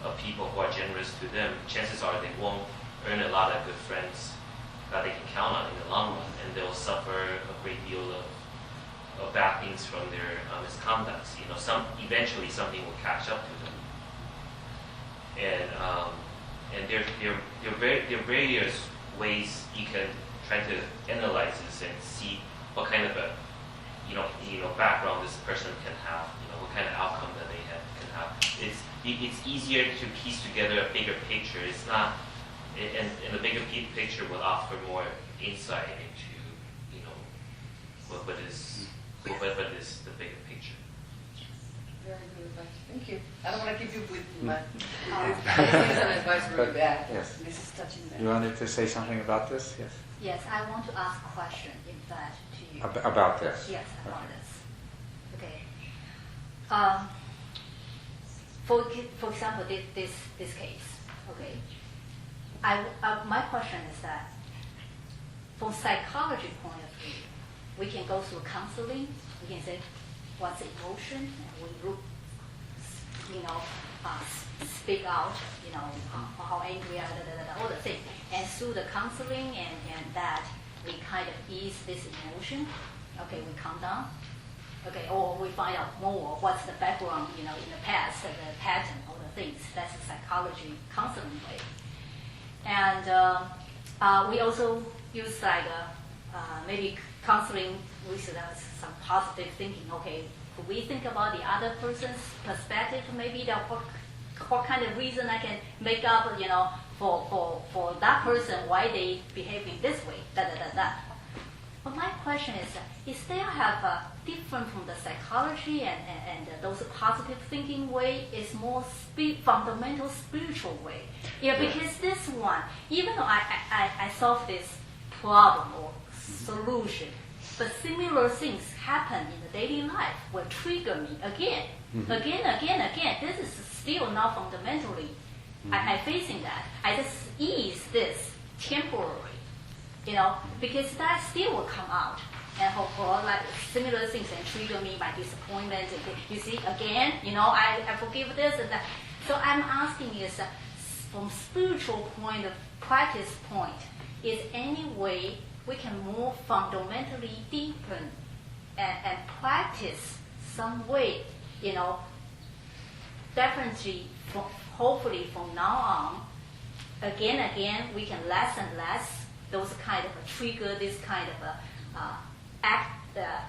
of people who are generous to them, chances are they won't earn a lot of good friends that they can count on in the long run, and they'll suffer a great deal of bad things from their misconducts. Eventually something will catch up to them. And there are various ways you can try to analyze this and see what kind of a background this person can have, what kind of outcome that they can have. It's easier to piece together a bigger picture. It's not, and the bigger picture will offer more insight into what is the bigger picture. Very good advice. Thank you. I don't want to keep you with my things and advice really bad. Yes. This is touching that. You wanted to say something about this? Yes. Yes, I want to ask a question, in fact, to you. About this? Yes, about Okay. this. Okay. For example, this case. Okay. My question is that, from psychology point of view, we can go through counseling. We can say, what's emotion? And we look, speak out, how angry are, all the things. And through the counseling and that, we kind of ease this emotion. Okay, we calm down. Okay, or we find out more what's the background, in the past, the pattern, all the things. That's the psychology counseling way. And we also use maybe counseling with some positive thinking. Okay, could we think about the other person's perspective? Maybe what kind of reason I can make up, for that person, why they behaving this way, But my question is there have different from the psychology and those positive thinking way is more fundamental spiritual way? Yeah, because this one, even though I solve this problem or solution, but similar things happen in the daily life will trigger me again. This is still not fundamentally. I'm facing that. I just ease this temporarily, because that still will come out. And for like similar things and trigger me by disappointment. You see, again, I forgive this and that. So I'm asking is, from spiritual point of practice point, is any way we can more fundamentally deepen and practice some way, definitely, hopefully from now on, again, we can less and less those kind of trigger, this kind of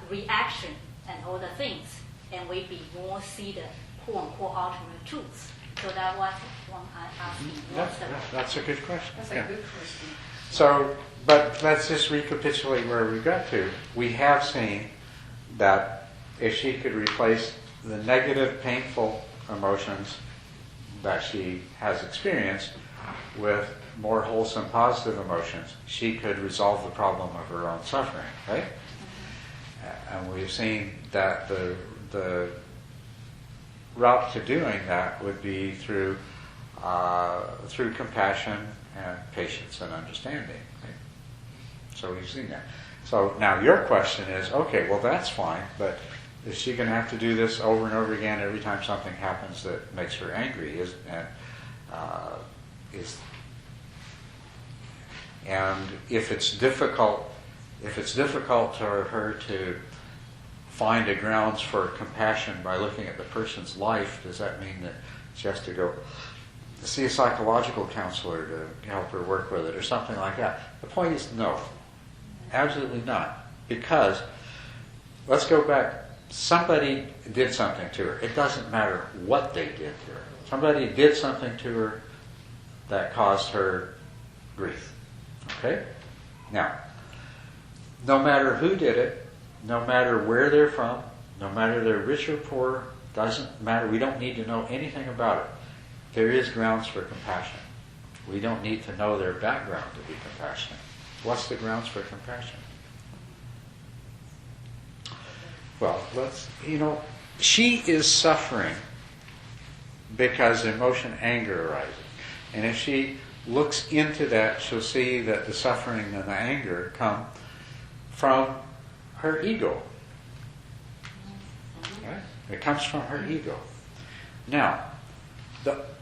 reaction and all the things, and we be more see the quote-unquote ultimate truth. So that's what I'm asking. That's a good question. That's a good question. So, but let's just recapitulate where we got to. We have seen that if she could replace the negative, painful emotions that she has experienced with more wholesome, positive emotions, she could resolve the problem of her own suffering, right? And we've seen that the route to doing that would be through compassion and patience and understanding. Right? So we've seen that. So now your question is, okay, well that's fine, but is she going to have to do this over and over again every time something happens that makes her angry? And if it's difficult for her to find a grounds for compassion by looking at the person's life, does that mean that she has to go see a psychological counselor to help her work with it or something like that? The point is no, absolutely not. Because, let's go back, somebody did something to her. It doesn't matter what they did to her. Somebody did something to her that caused her grief. Okay? Now, no matter who did it, no matter where they're from, no matter they're rich or poor, doesn't matter. We don't need to know anything about it. There is grounds for compassion. We don't need to know their background to be compassionate. What's the grounds for compassion? Well, she is suffering because emotion, anger arises. And if she looks into that, she'll see that the suffering and the anger come from her ego. Right? It comes from her ego. Now,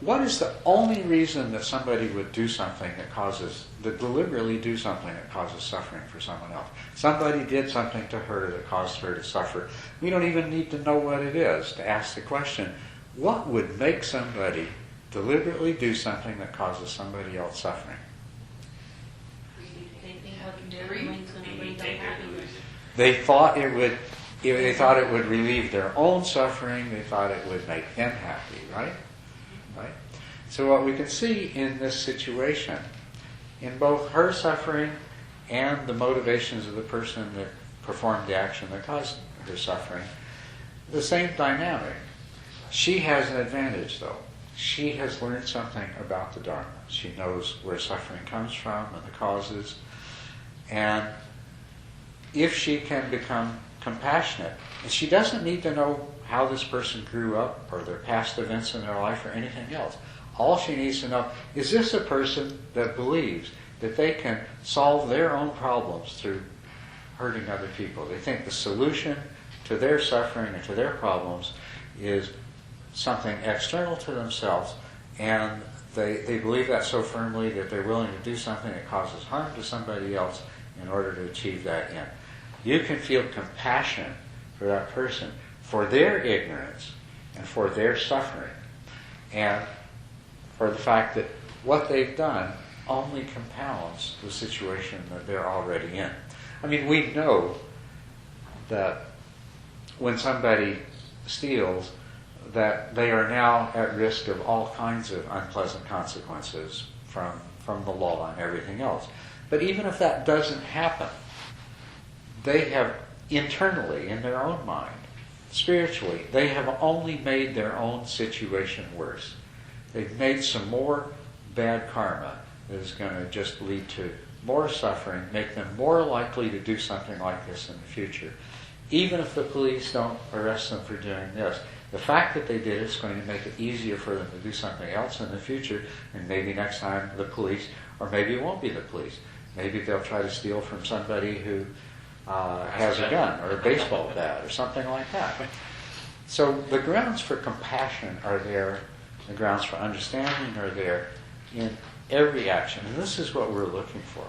what is the only reason that somebody would do something that deliberately do something that causes suffering for someone else? Somebody did something to her that caused her to suffer. We don't even need to know what it is to ask the question, what would make somebody deliberately do something that causes somebody else suffering? They thought it would. They thought it would relieve their own suffering. They thought it would make them happy, right? Right. So what we can see in this situation, in both her suffering and the motivations of the person that performed the action that caused her suffering, the same dynamic. She has an advantage, though. she has learned something about the Dharma. She knows where suffering comes from and the causes. And if she can become compassionate, and she doesn't need to know how this person grew up or their past events in their life or anything else. All she needs to know, is this a person that believes that they can solve their own problems through hurting other people? They think the solution to their suffering and to their problems is something external to themselves, and they believe that so firmly that they're willing to do something that causes harm to somebody else in order to achieve that end. You can feel compassion for that person, for their ignorance and for their suffering, and for the fact that what they've done only compounds the situation that they're already in. I mean, we know that when somebody steals, that they are now at risk of all kinds of unpleasant consequences from the law and everything else. But even if that doesn't happen, they have internally, in their own mind, spiritually, they have only made their own situation worse. They've made some more bad karma that is going to just lead to more suffering, make them more likely to do something like this in the future. Even if the police don't arrest them for doing this, the fact that they did it is going to make it easier for them to do something else in the future, and maybe next time the police, or maybe it won't be the police, maybe they'll try to steal from somebody who has a gun or a baseball bat or something like that. So the grounds for compassion are there, the grounds for understanding are there in every action. And this is what we're looking for.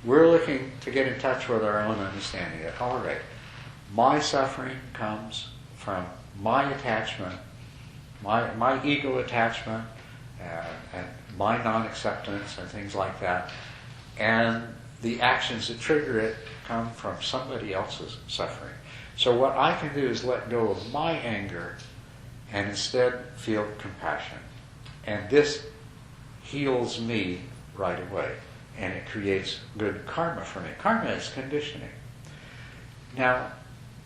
We're looking to get in touch with our own understanding that, all right, my suffering comes from my attachment, my ego attachment, and my non-acceptance and things like that. And the actions that trigger it come from somebody else's suffering. So what I can do is let go of my anger and instead feel compassion. And this heals me right away. And it creates good karma for me. Karma is conditioning. Now,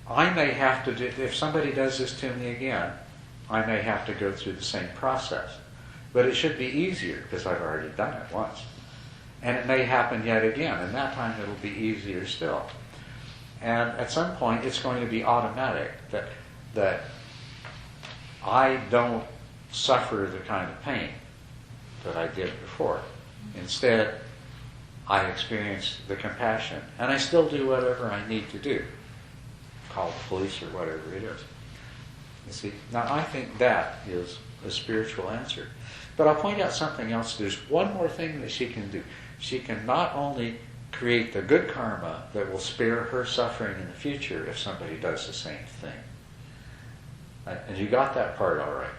I may have to do, if somebody does this to me again, I may have to go through the same process. But it should be easier because I've already done it once. And it may happen yet again, and that time it'll be easier still. And at some point it's going to be automatic that I don't suffer the kind of pain that I did before. Instead, I experience the compassion, and I still do whatever I need to do. Call the police or whatever it is. You see? Now I think that is a spiritual answer. But I'll point out something else. There's one more thing that she can do. She can not only create the good karma that will spare her suffering in the future if somebody does the same thing. And you got that part all right.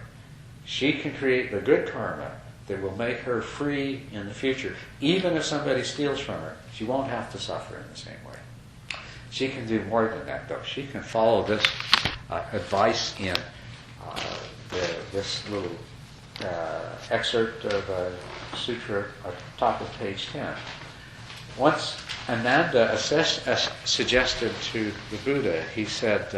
She can create the good karma that will make her free in the future. Even if somebody steals from her, she won't have to suffer in the same way. She can do more than that, though. She can follow this advice in this little excerpt of a sutra at the top of page 10. Once Ananda suggested to the Buddha, he said,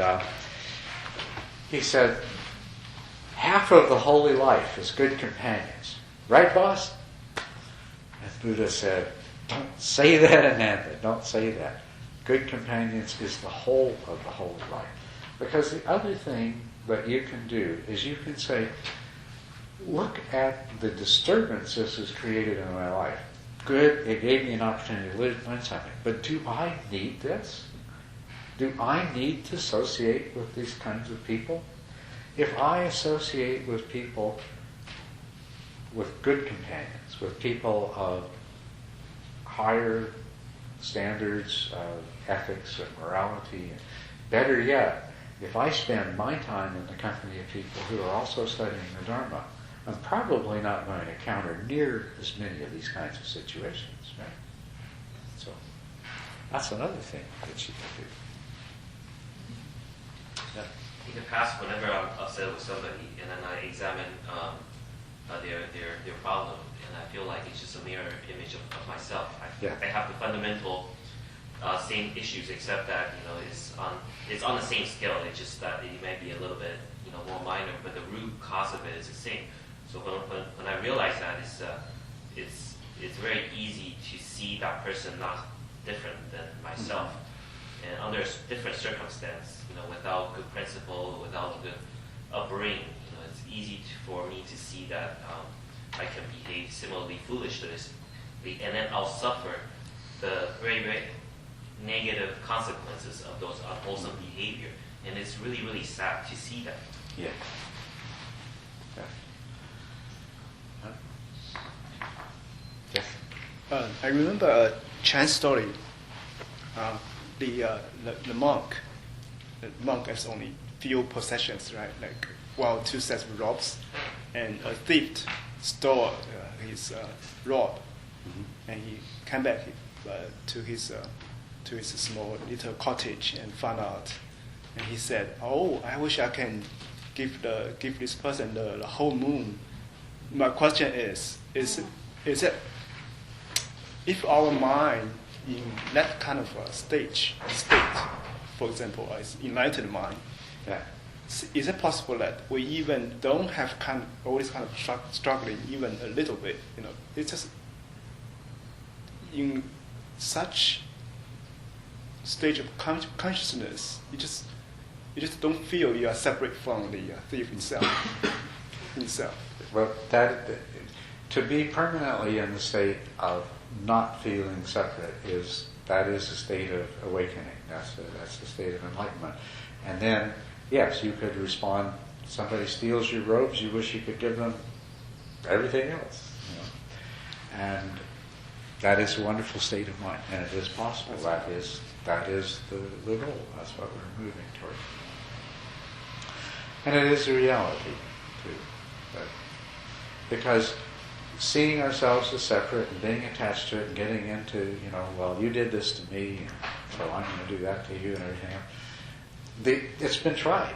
half of the holy life is good companions. Right, boss? And the Buddha said, don't say that, Ananda, don't say that. Good companions is the whole of the holy life. Because the other thing that you can do is you can say, look at the disturbance this has created in my life. Good, it gave me an opportunity to learn something. But do I need this? Do I need to associate with these kinds of people? If I associate with people, with good companions, with people of higher standards of ethics and morality, and better yet, if I spend my time in the company of people who are also studying the Dharma, I'm probably not going to encounter near as many of these kinds of situations, right? So that's another thing that she can do. Yeah. In the past, whenever I'll sit with somebody and then I examine their problem, and I feel like it's just a mirror image of myself. I have the fundamental same issues, except that it's on the same scale. It's just that it may be a little bit more minor, but the root cause of it is the same. So when I realize that, it's very easy to see that person not different than myself. And under different circumstance, without good principle, without good upbringing, it's easy for me to see that I can behave similarly foolishly, and then I'll suffer the very, very negative consequences of those unwholesome behavior. And it's really, really sad to see that. Yeah. Yes. I remember a Chan story. The monk has only few possessions, right? Like two sets of robes, and a thief stole his robe, and he came back to his small little cottage and found out, and he said, "Oh, I wish I can give this person the whole moon." My question is it if our mind in that kind of state, for example, is enlightened mind, is it possible that we even don't have all this kind of struggling even a little bit? It's just in such stage of consciousness, you just don't feel you are separate from the thief himself. Well, to be permanently in the state of not feeling separate is a state of awakening. That's the state of enlightenment. And then, yes, you could respond. Somebody steals your robes, you wish you could give them everything else. And that is a wonderful state of mind, and it is possible. That is the goal. That's what we're moving toward. And it is a reality too, because seeing ourselves as separate and being attached to it and getting into, well, you did this to me, so I'm going to do that to you and everything else. It's been tried.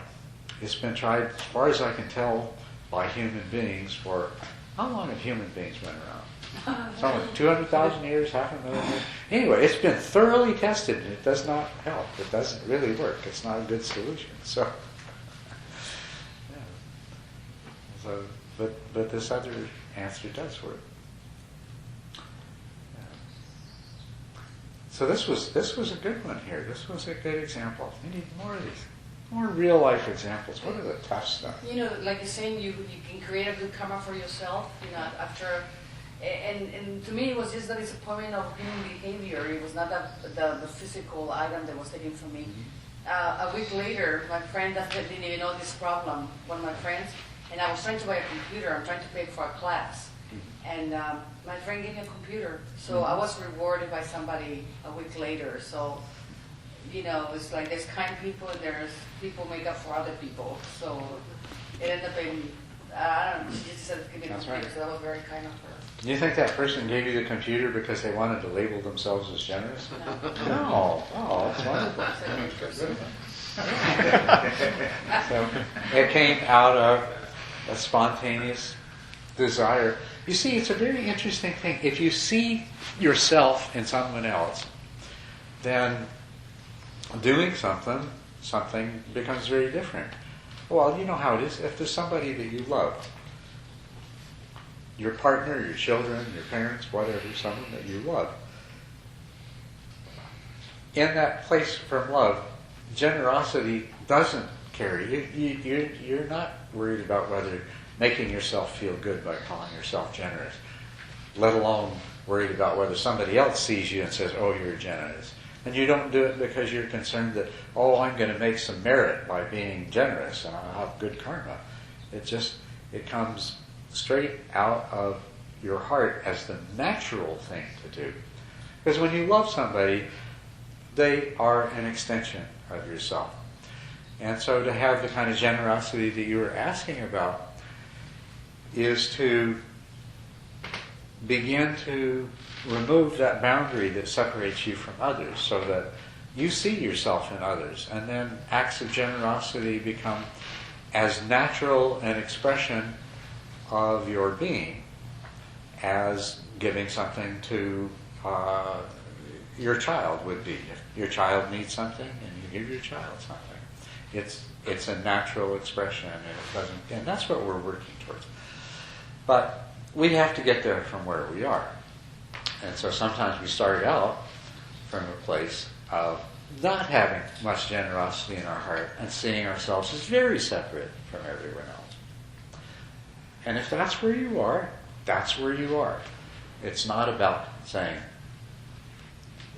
It's been tried, as far as I can tell, by human beings for, how long have human beings been around? Something like 200,000 years, 500,000 years? Anyway, it's been thoroughly tested, and it does not help. It doesn't really work. It's not a good solution. So, but this other answer does work. So this was a good one here. This was a good example. We need more of these, more real life examples. What are the tough stuff? Like you're saying, you can create a good karma for yourself. After, and to me, it was just the disappointment of human behavior. It was not the physical item that was taken from me. A week later, my friend that didn't even know this problem. One of my friends. And I was trying to buy a computer. I'm trying to pay for a class. And my friend gave me a computer. So I was rewarded by somebody a week later. So, it's like there's kind people and there's people make up for other people. So it ended up being, I don't know, she just said, give me a computer. Right. So that was very kind of her. Do you think that person gave you the computer because they wanted to label themselves as generous? No. Oh, that's wonderful. So it came out of a spontaneous desire. You see, it's a very interesting thing. If you see yourself in someone else, then doing something becomes very different. Well, you know how it is. If there's somebody that you love, your partner, your children, your parents, whatever, someone that you love, in that place from love, generosity doesn't carry. You're not worried about whether making yourself feel good by calling yourself generous, let alone worried about whether somebody else sees you and says, oh, you're generous. And you don't do it because you're concerned that, oh, I'm going to make some merit by being generous and I'll have good karma. It comes straight out of your heart as the natural thing to do. Because when you love somebody, they are an extension of yourself. And so to have the kind of generosity that you were asking about is to begin to remove that boundary that separates you from others so that you see yourself in others. And then acts of generosity become as natural an expression of your being as giving something to your child would be. If your child needs something and you give your child something, it's a natural expression, and that's what we're working towards. But we have to get there from where we are. And so sometimes we start out from a place of not having much generosity in our heart and seeing ourselves as very separate from everyone else. And if that's where you are, that's where you are. It's not about saying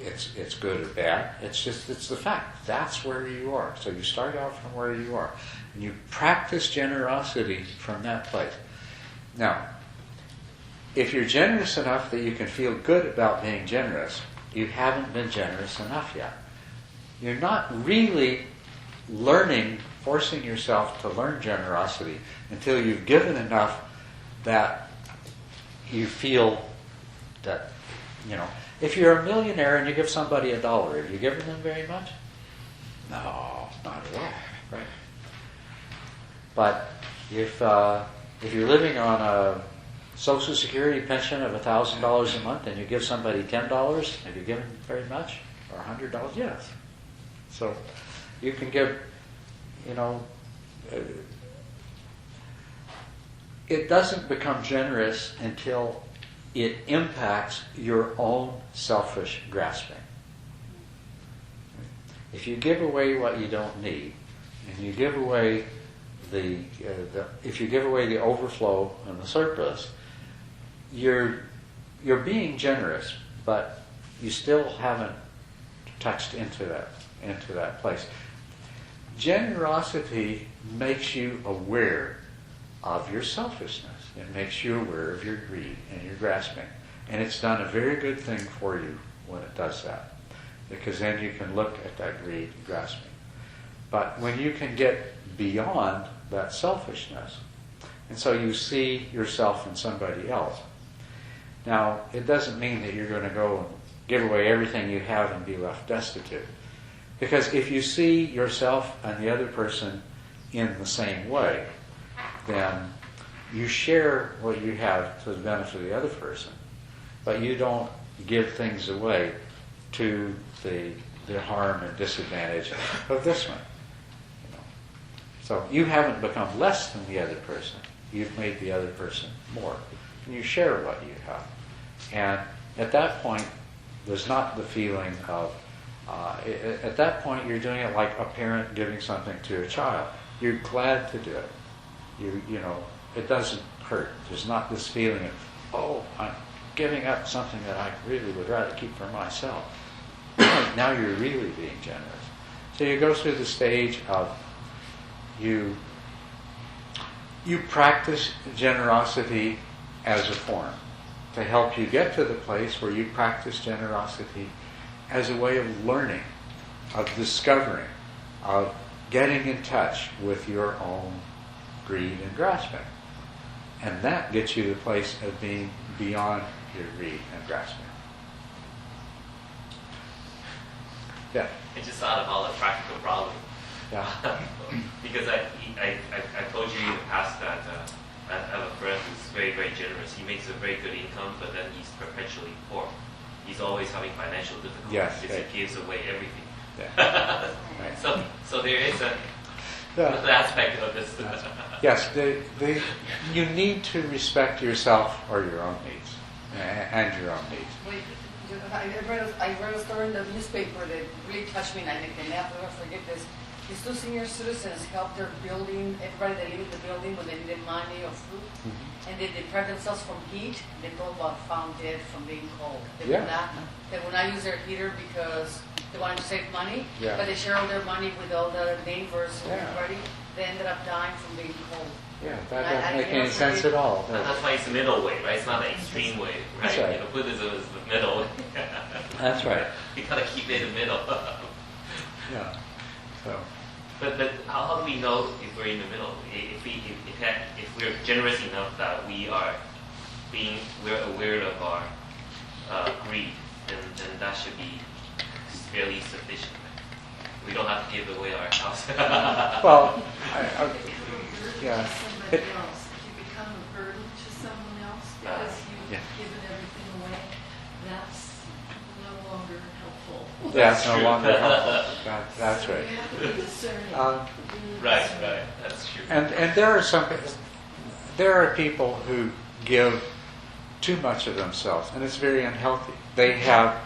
it's good or bad. It's the fact. That's where you are. So you start out from where you are. And you practice generosity from that place. Now, if you're generous enough that you can feel good about being generous, you haven't been generous enough yet. You're not really learning, forcing yourself to learn generosity until you've given enough that you feel that, if you're a millionaire and you give somebody $1, have you given them very much? No, not at all, right? But if you're living on a Social Security pension of $1,000 a month and you give somebody $10, have you given very much? Or $100? Yes. So you can give, it doesn't become generous until it impacts your own selfish grasping. If you give away what you don't need, and you give away if you give away the overflow and the surplus, you're being generous, but you still haven't touched into that place. Generosity makes you aware of your selfishness. It makes you aware of your greed and your grasping. And it's done a very good thing for you when it does that, because then you can look at that greed and grasping. But when you can get beyond that selfishness, and so you see yourself in somebody else. Now, it doesn't mean that you're going to go and give away everything you have and be left destitute. Because if you see yourself and the other person in the same way, then you share what you have to the benefit of the other person, but you don't give things away to the harm and disadvantage of this one. So you haven't become less than the other person. You've made the other person more. And you share what you have. And at that point, there's not the feeling of, at that point you're doing it like a parent giving something to a child. You're glad to do it. It doesn't hurt. There's not this feeling of, oh, I'm giving up something that I really would rather keep for myself. Now you're really being generous. So you go through the stage of you practice generosity as a form to help you get to the place where you practice generosity as a way of learning, of discovering, of getting in touch with your own greed and grasping. And that gets you to the place of being beyond your greed and grasping. Yeah. I just thought about a practical problem. Yeah. Because I told you in the past that I have a friend who's very, very generous. He makes a very good income, but then he's perpetually poor. He's always having financial difficulties Yes, because right. he gives away everything. Yeah. Right. So there is Yeah. an aspect of this. Yes, you need to respect yourself or your own needs and your own needs. Wait, I read a story in the newspaper that really touched me, and I can never forget this. These two senior citizens helped their building, everybody that lived in the building when they needed money or food, and they deprived themselves from heat. They both got found dead from being cold. They would not use their heater because they wanted to save money, but they shared all their money with all the neighbors and everybody. They ended up dying from being cold. Yeah, that doesn't make any sense at all. That's why it's the middle way, right? It's not the extreme way, right? That's right. Buddhism is the middle way. That's right. You gotta keep it in the middle. Yeah. So. But how do we know if we're in the middle? If we're generous enough that we're aware of our greed, then that should be fairly sufficient. We don't have to give away our house. Well, yeah. Somebody else. If you become a burden to someone else because you've given everything away, that's no longer helpful. Yeah, it's no longer helpful. That's right. You have to be discerning. Right, that's true. And there are people who give too much of themselves, and it's very unhealthy. They have,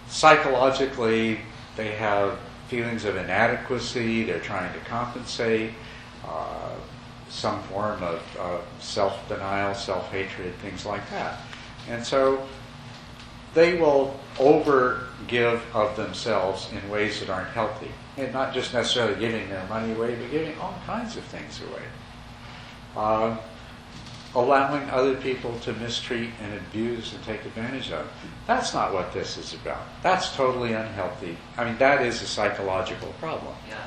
psychologically, they have feelings of inadequacy, they're trying to compensate, some form of self-denial, self-hatred, things like that. And so they will over-give of themselves in ways that aren't healthy. And not just necessarily giving their money away, but giving all kinds of things away. Allowing other people to mistreat and abuse and take advantage of. That's not what this is about. That's totally unhealthy. I mean, that is a psychological problem. Yeah,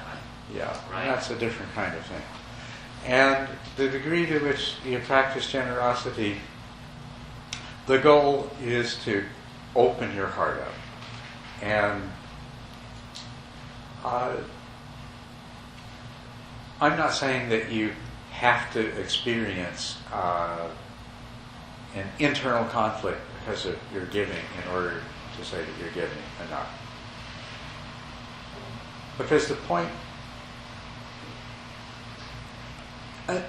Right. and that's a different kind of thing. And the degree to which you practice generosity, the goal is to open your heart up. And I'm not saying that you have to experience an internal conflict because of your giving in order to say that you're giving enough. Because the point,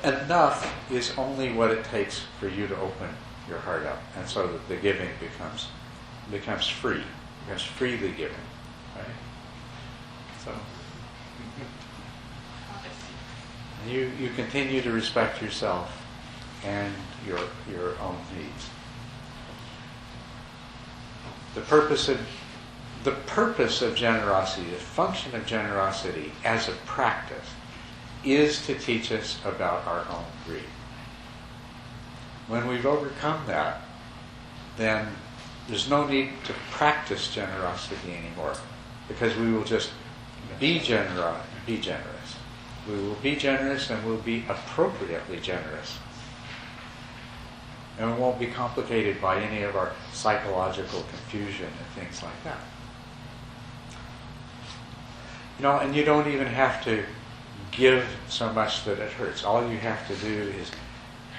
enough is only what it takes for you to open your heart up, and so that the giving becomes free, becomes freely given, right? So you continue to respect yourself and your own needs. The purpose of generosity, the function of generosity as a practice, is to teach us about our own greed. When we've overcome that, then there's no need to practice generosity anymore, because we will just be generous. We will be generous, and we'll be appropriately generous. And it won't be complicated by any of our psychological confusion and things like that. And you don't even have to give so much that it hurts. All you have to do is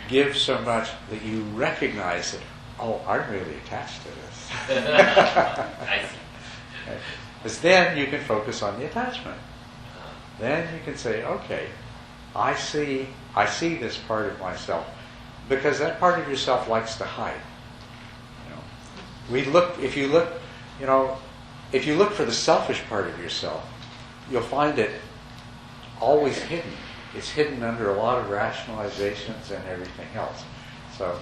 give so much that you recognize that, oh, I'm really attached to this. I see. Because then you can focus on the attachment. Then you can say, okay, I see this part of myself, because that part of yourself likes to hide. If you look for the selfish part of yourself, you'll find it always hidden. It's hidden under a lot of rationalizations and everything else. So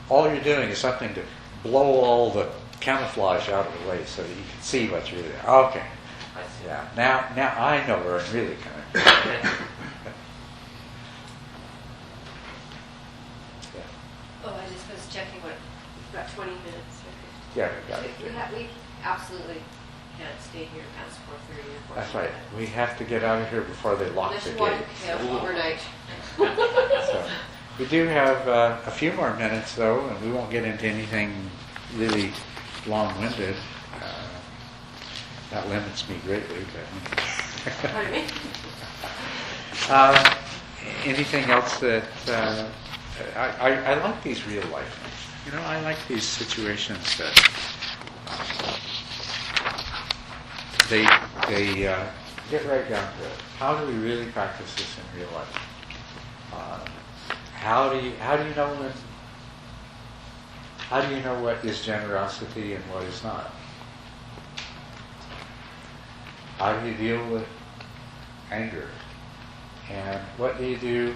all you're doing is something to blow all the camouflage out of the way so that you can see what's really there. Okay. I see. Yeah. Now I know where I'm really coming from. Yeah. Oh, I just was checking what, about 20 minutes. Yeah, we got it. We absolutely can't stay here past 4:30 or 4:30. That's right. We have to get out of here before they lock Unless the you want gate. to camp overnight. So, we do have a few more minutes, though, and we won't get into anything really long-winded. That limits me greatly. But Pardon me? anything else that I like these real life things. I like these situations that they get right down to it. How do we really practice this in real life? How do you know what is generosity and what is not? How do you deal with anger? And what do you do?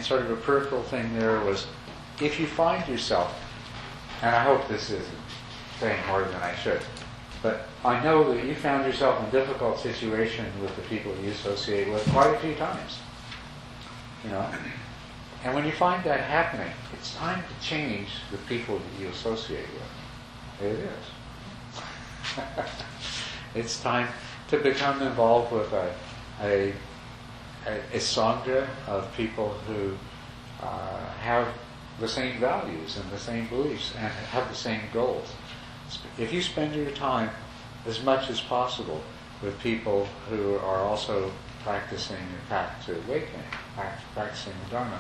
Sort of a peripheral thing there was, if you find yourself, and I hope this isn't saying more than I should, but I know that you found yourself in a difficult situation with the people you associate with quite a few times. And when you find that happening, it's time to change the people that you associate with. It is. It's time to become involved with a sangha of people who have the same values and the same beliefs and have the same goals. If you spend your time as much as possible with people who are also practicing the path to awakening, practicing the Dharma,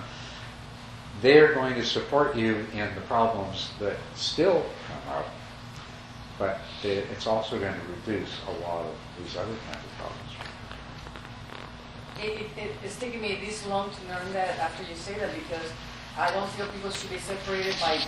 they're going to support you in the problems that still come up, but it's also going to reduce a lot of these other kinds of problems. It's taken me this long to learn that after you say that, because I don't feel people should be separated by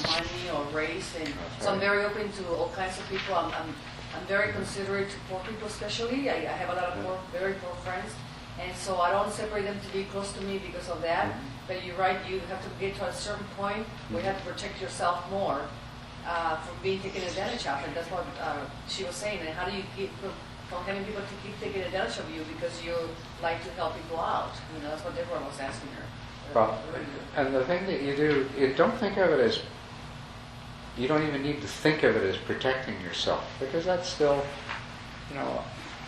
money or race, and so I'm very open to all kinds of people. I'm very considerate to poor people, especially. I have a lot of very poor friends, and so I don't separate them to be close to me because of that. But you're right, you have to get to a certain point where you have to protect yourself more from being taken advantage of, and that's what she was saying. And how do you keep from having people to keep taking advantage of you because you like to help people out? You know, that's what Deborah was asking her. Well, and the thing that you do, don't think of it as, you don't even need to think of it as protecting yourself, because that's still,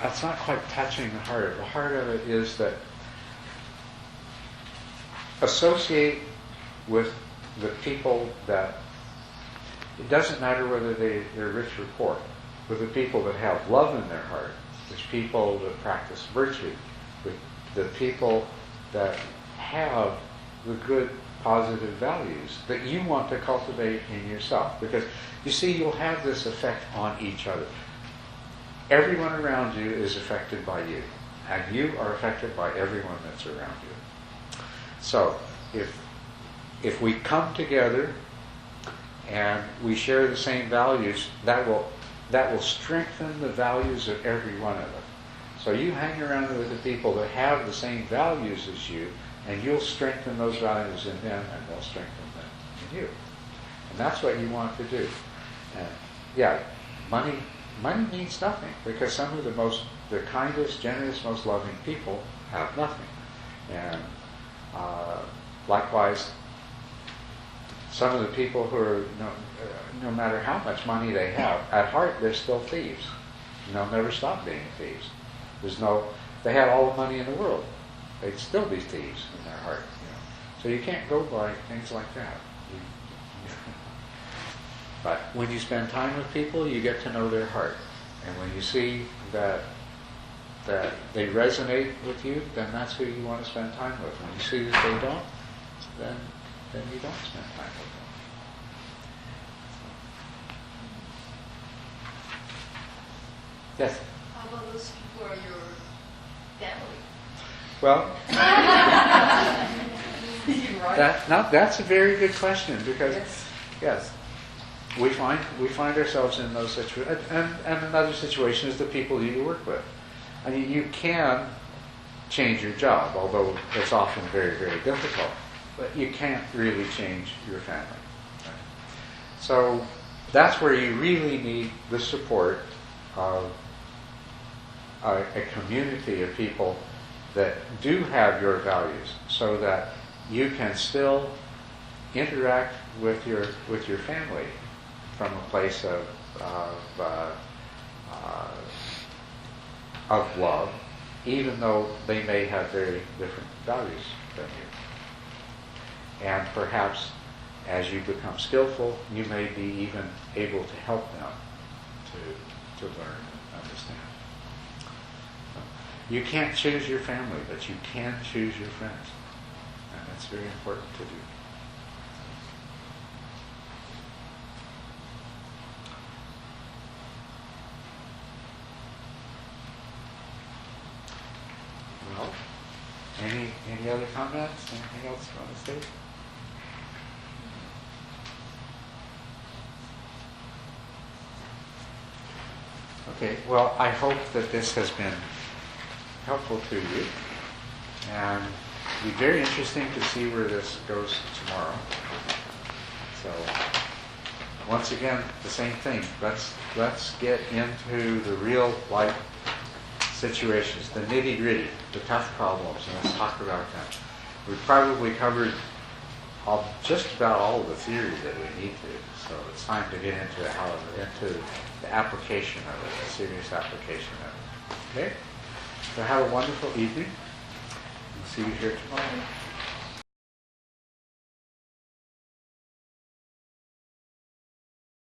that's not quite touching the heart. The heart of it is that associate with the people that, it doesn't matter whether they're rich or poor, with the people that have love in their heart, with people that practice virtue, with the people that have the good, positive values that you want to cultivate in yourself. Because, you see, you'll have this effect on each other. Everyone around you is affected by you, and you are affected by everyone that's around you. So, if we come together and we share the same values, that will strengthen the values of every one of us. So you hang around with the people that have the same values as you, and you'll strengthen those values in them, and they'll strengthen them in you. And that's what you want to do. And money means nothing, because some of the kindest, generous, most loving people have nothing. And likewise, some of the people who are, no matter how much money they have, at heart they're still thieves. And they'll never stop being thieves. They had all the money in the world, they'd still be thieves in their heart. So you can't go by things like that. But when you spend time with people, you get to know their heart. And when you see that they resonate with you, then that's who you want to spend time with. When you see that they don't, then you don't spend time with them. Yes? How about those people are your family? Well, Right. that's a very good question, because yes, we find ourselves in those situations, and another situation is the people you work with. I mean, you can change your job, although it's often very, very difficult, but you can't really change your family. Right? So that's where you really need the support of a community of people that do have your values, so that you can still interact with your family from a place of love, even though they may have very different values than you. And perhaps as you become skillful, you may be even able to help them to learn and understand. You can't choose your family, but you can choose your friends. And that's very important to do. Well, any other comments? Anything else you want to say? Okay, well, I hope that this has been helpful to you, and it'll be very interesting to see where this goes tomorrow. So, once again, the same thing. Let's get into the real life situations, the nitty-gritty, the tough problems, and let's talk about them. We've probably covered just about all the theory that we need to, so it's time to get into the application of it, the serious application of it. Okay? So have a wonderful evening. We'll see you here tomorrow.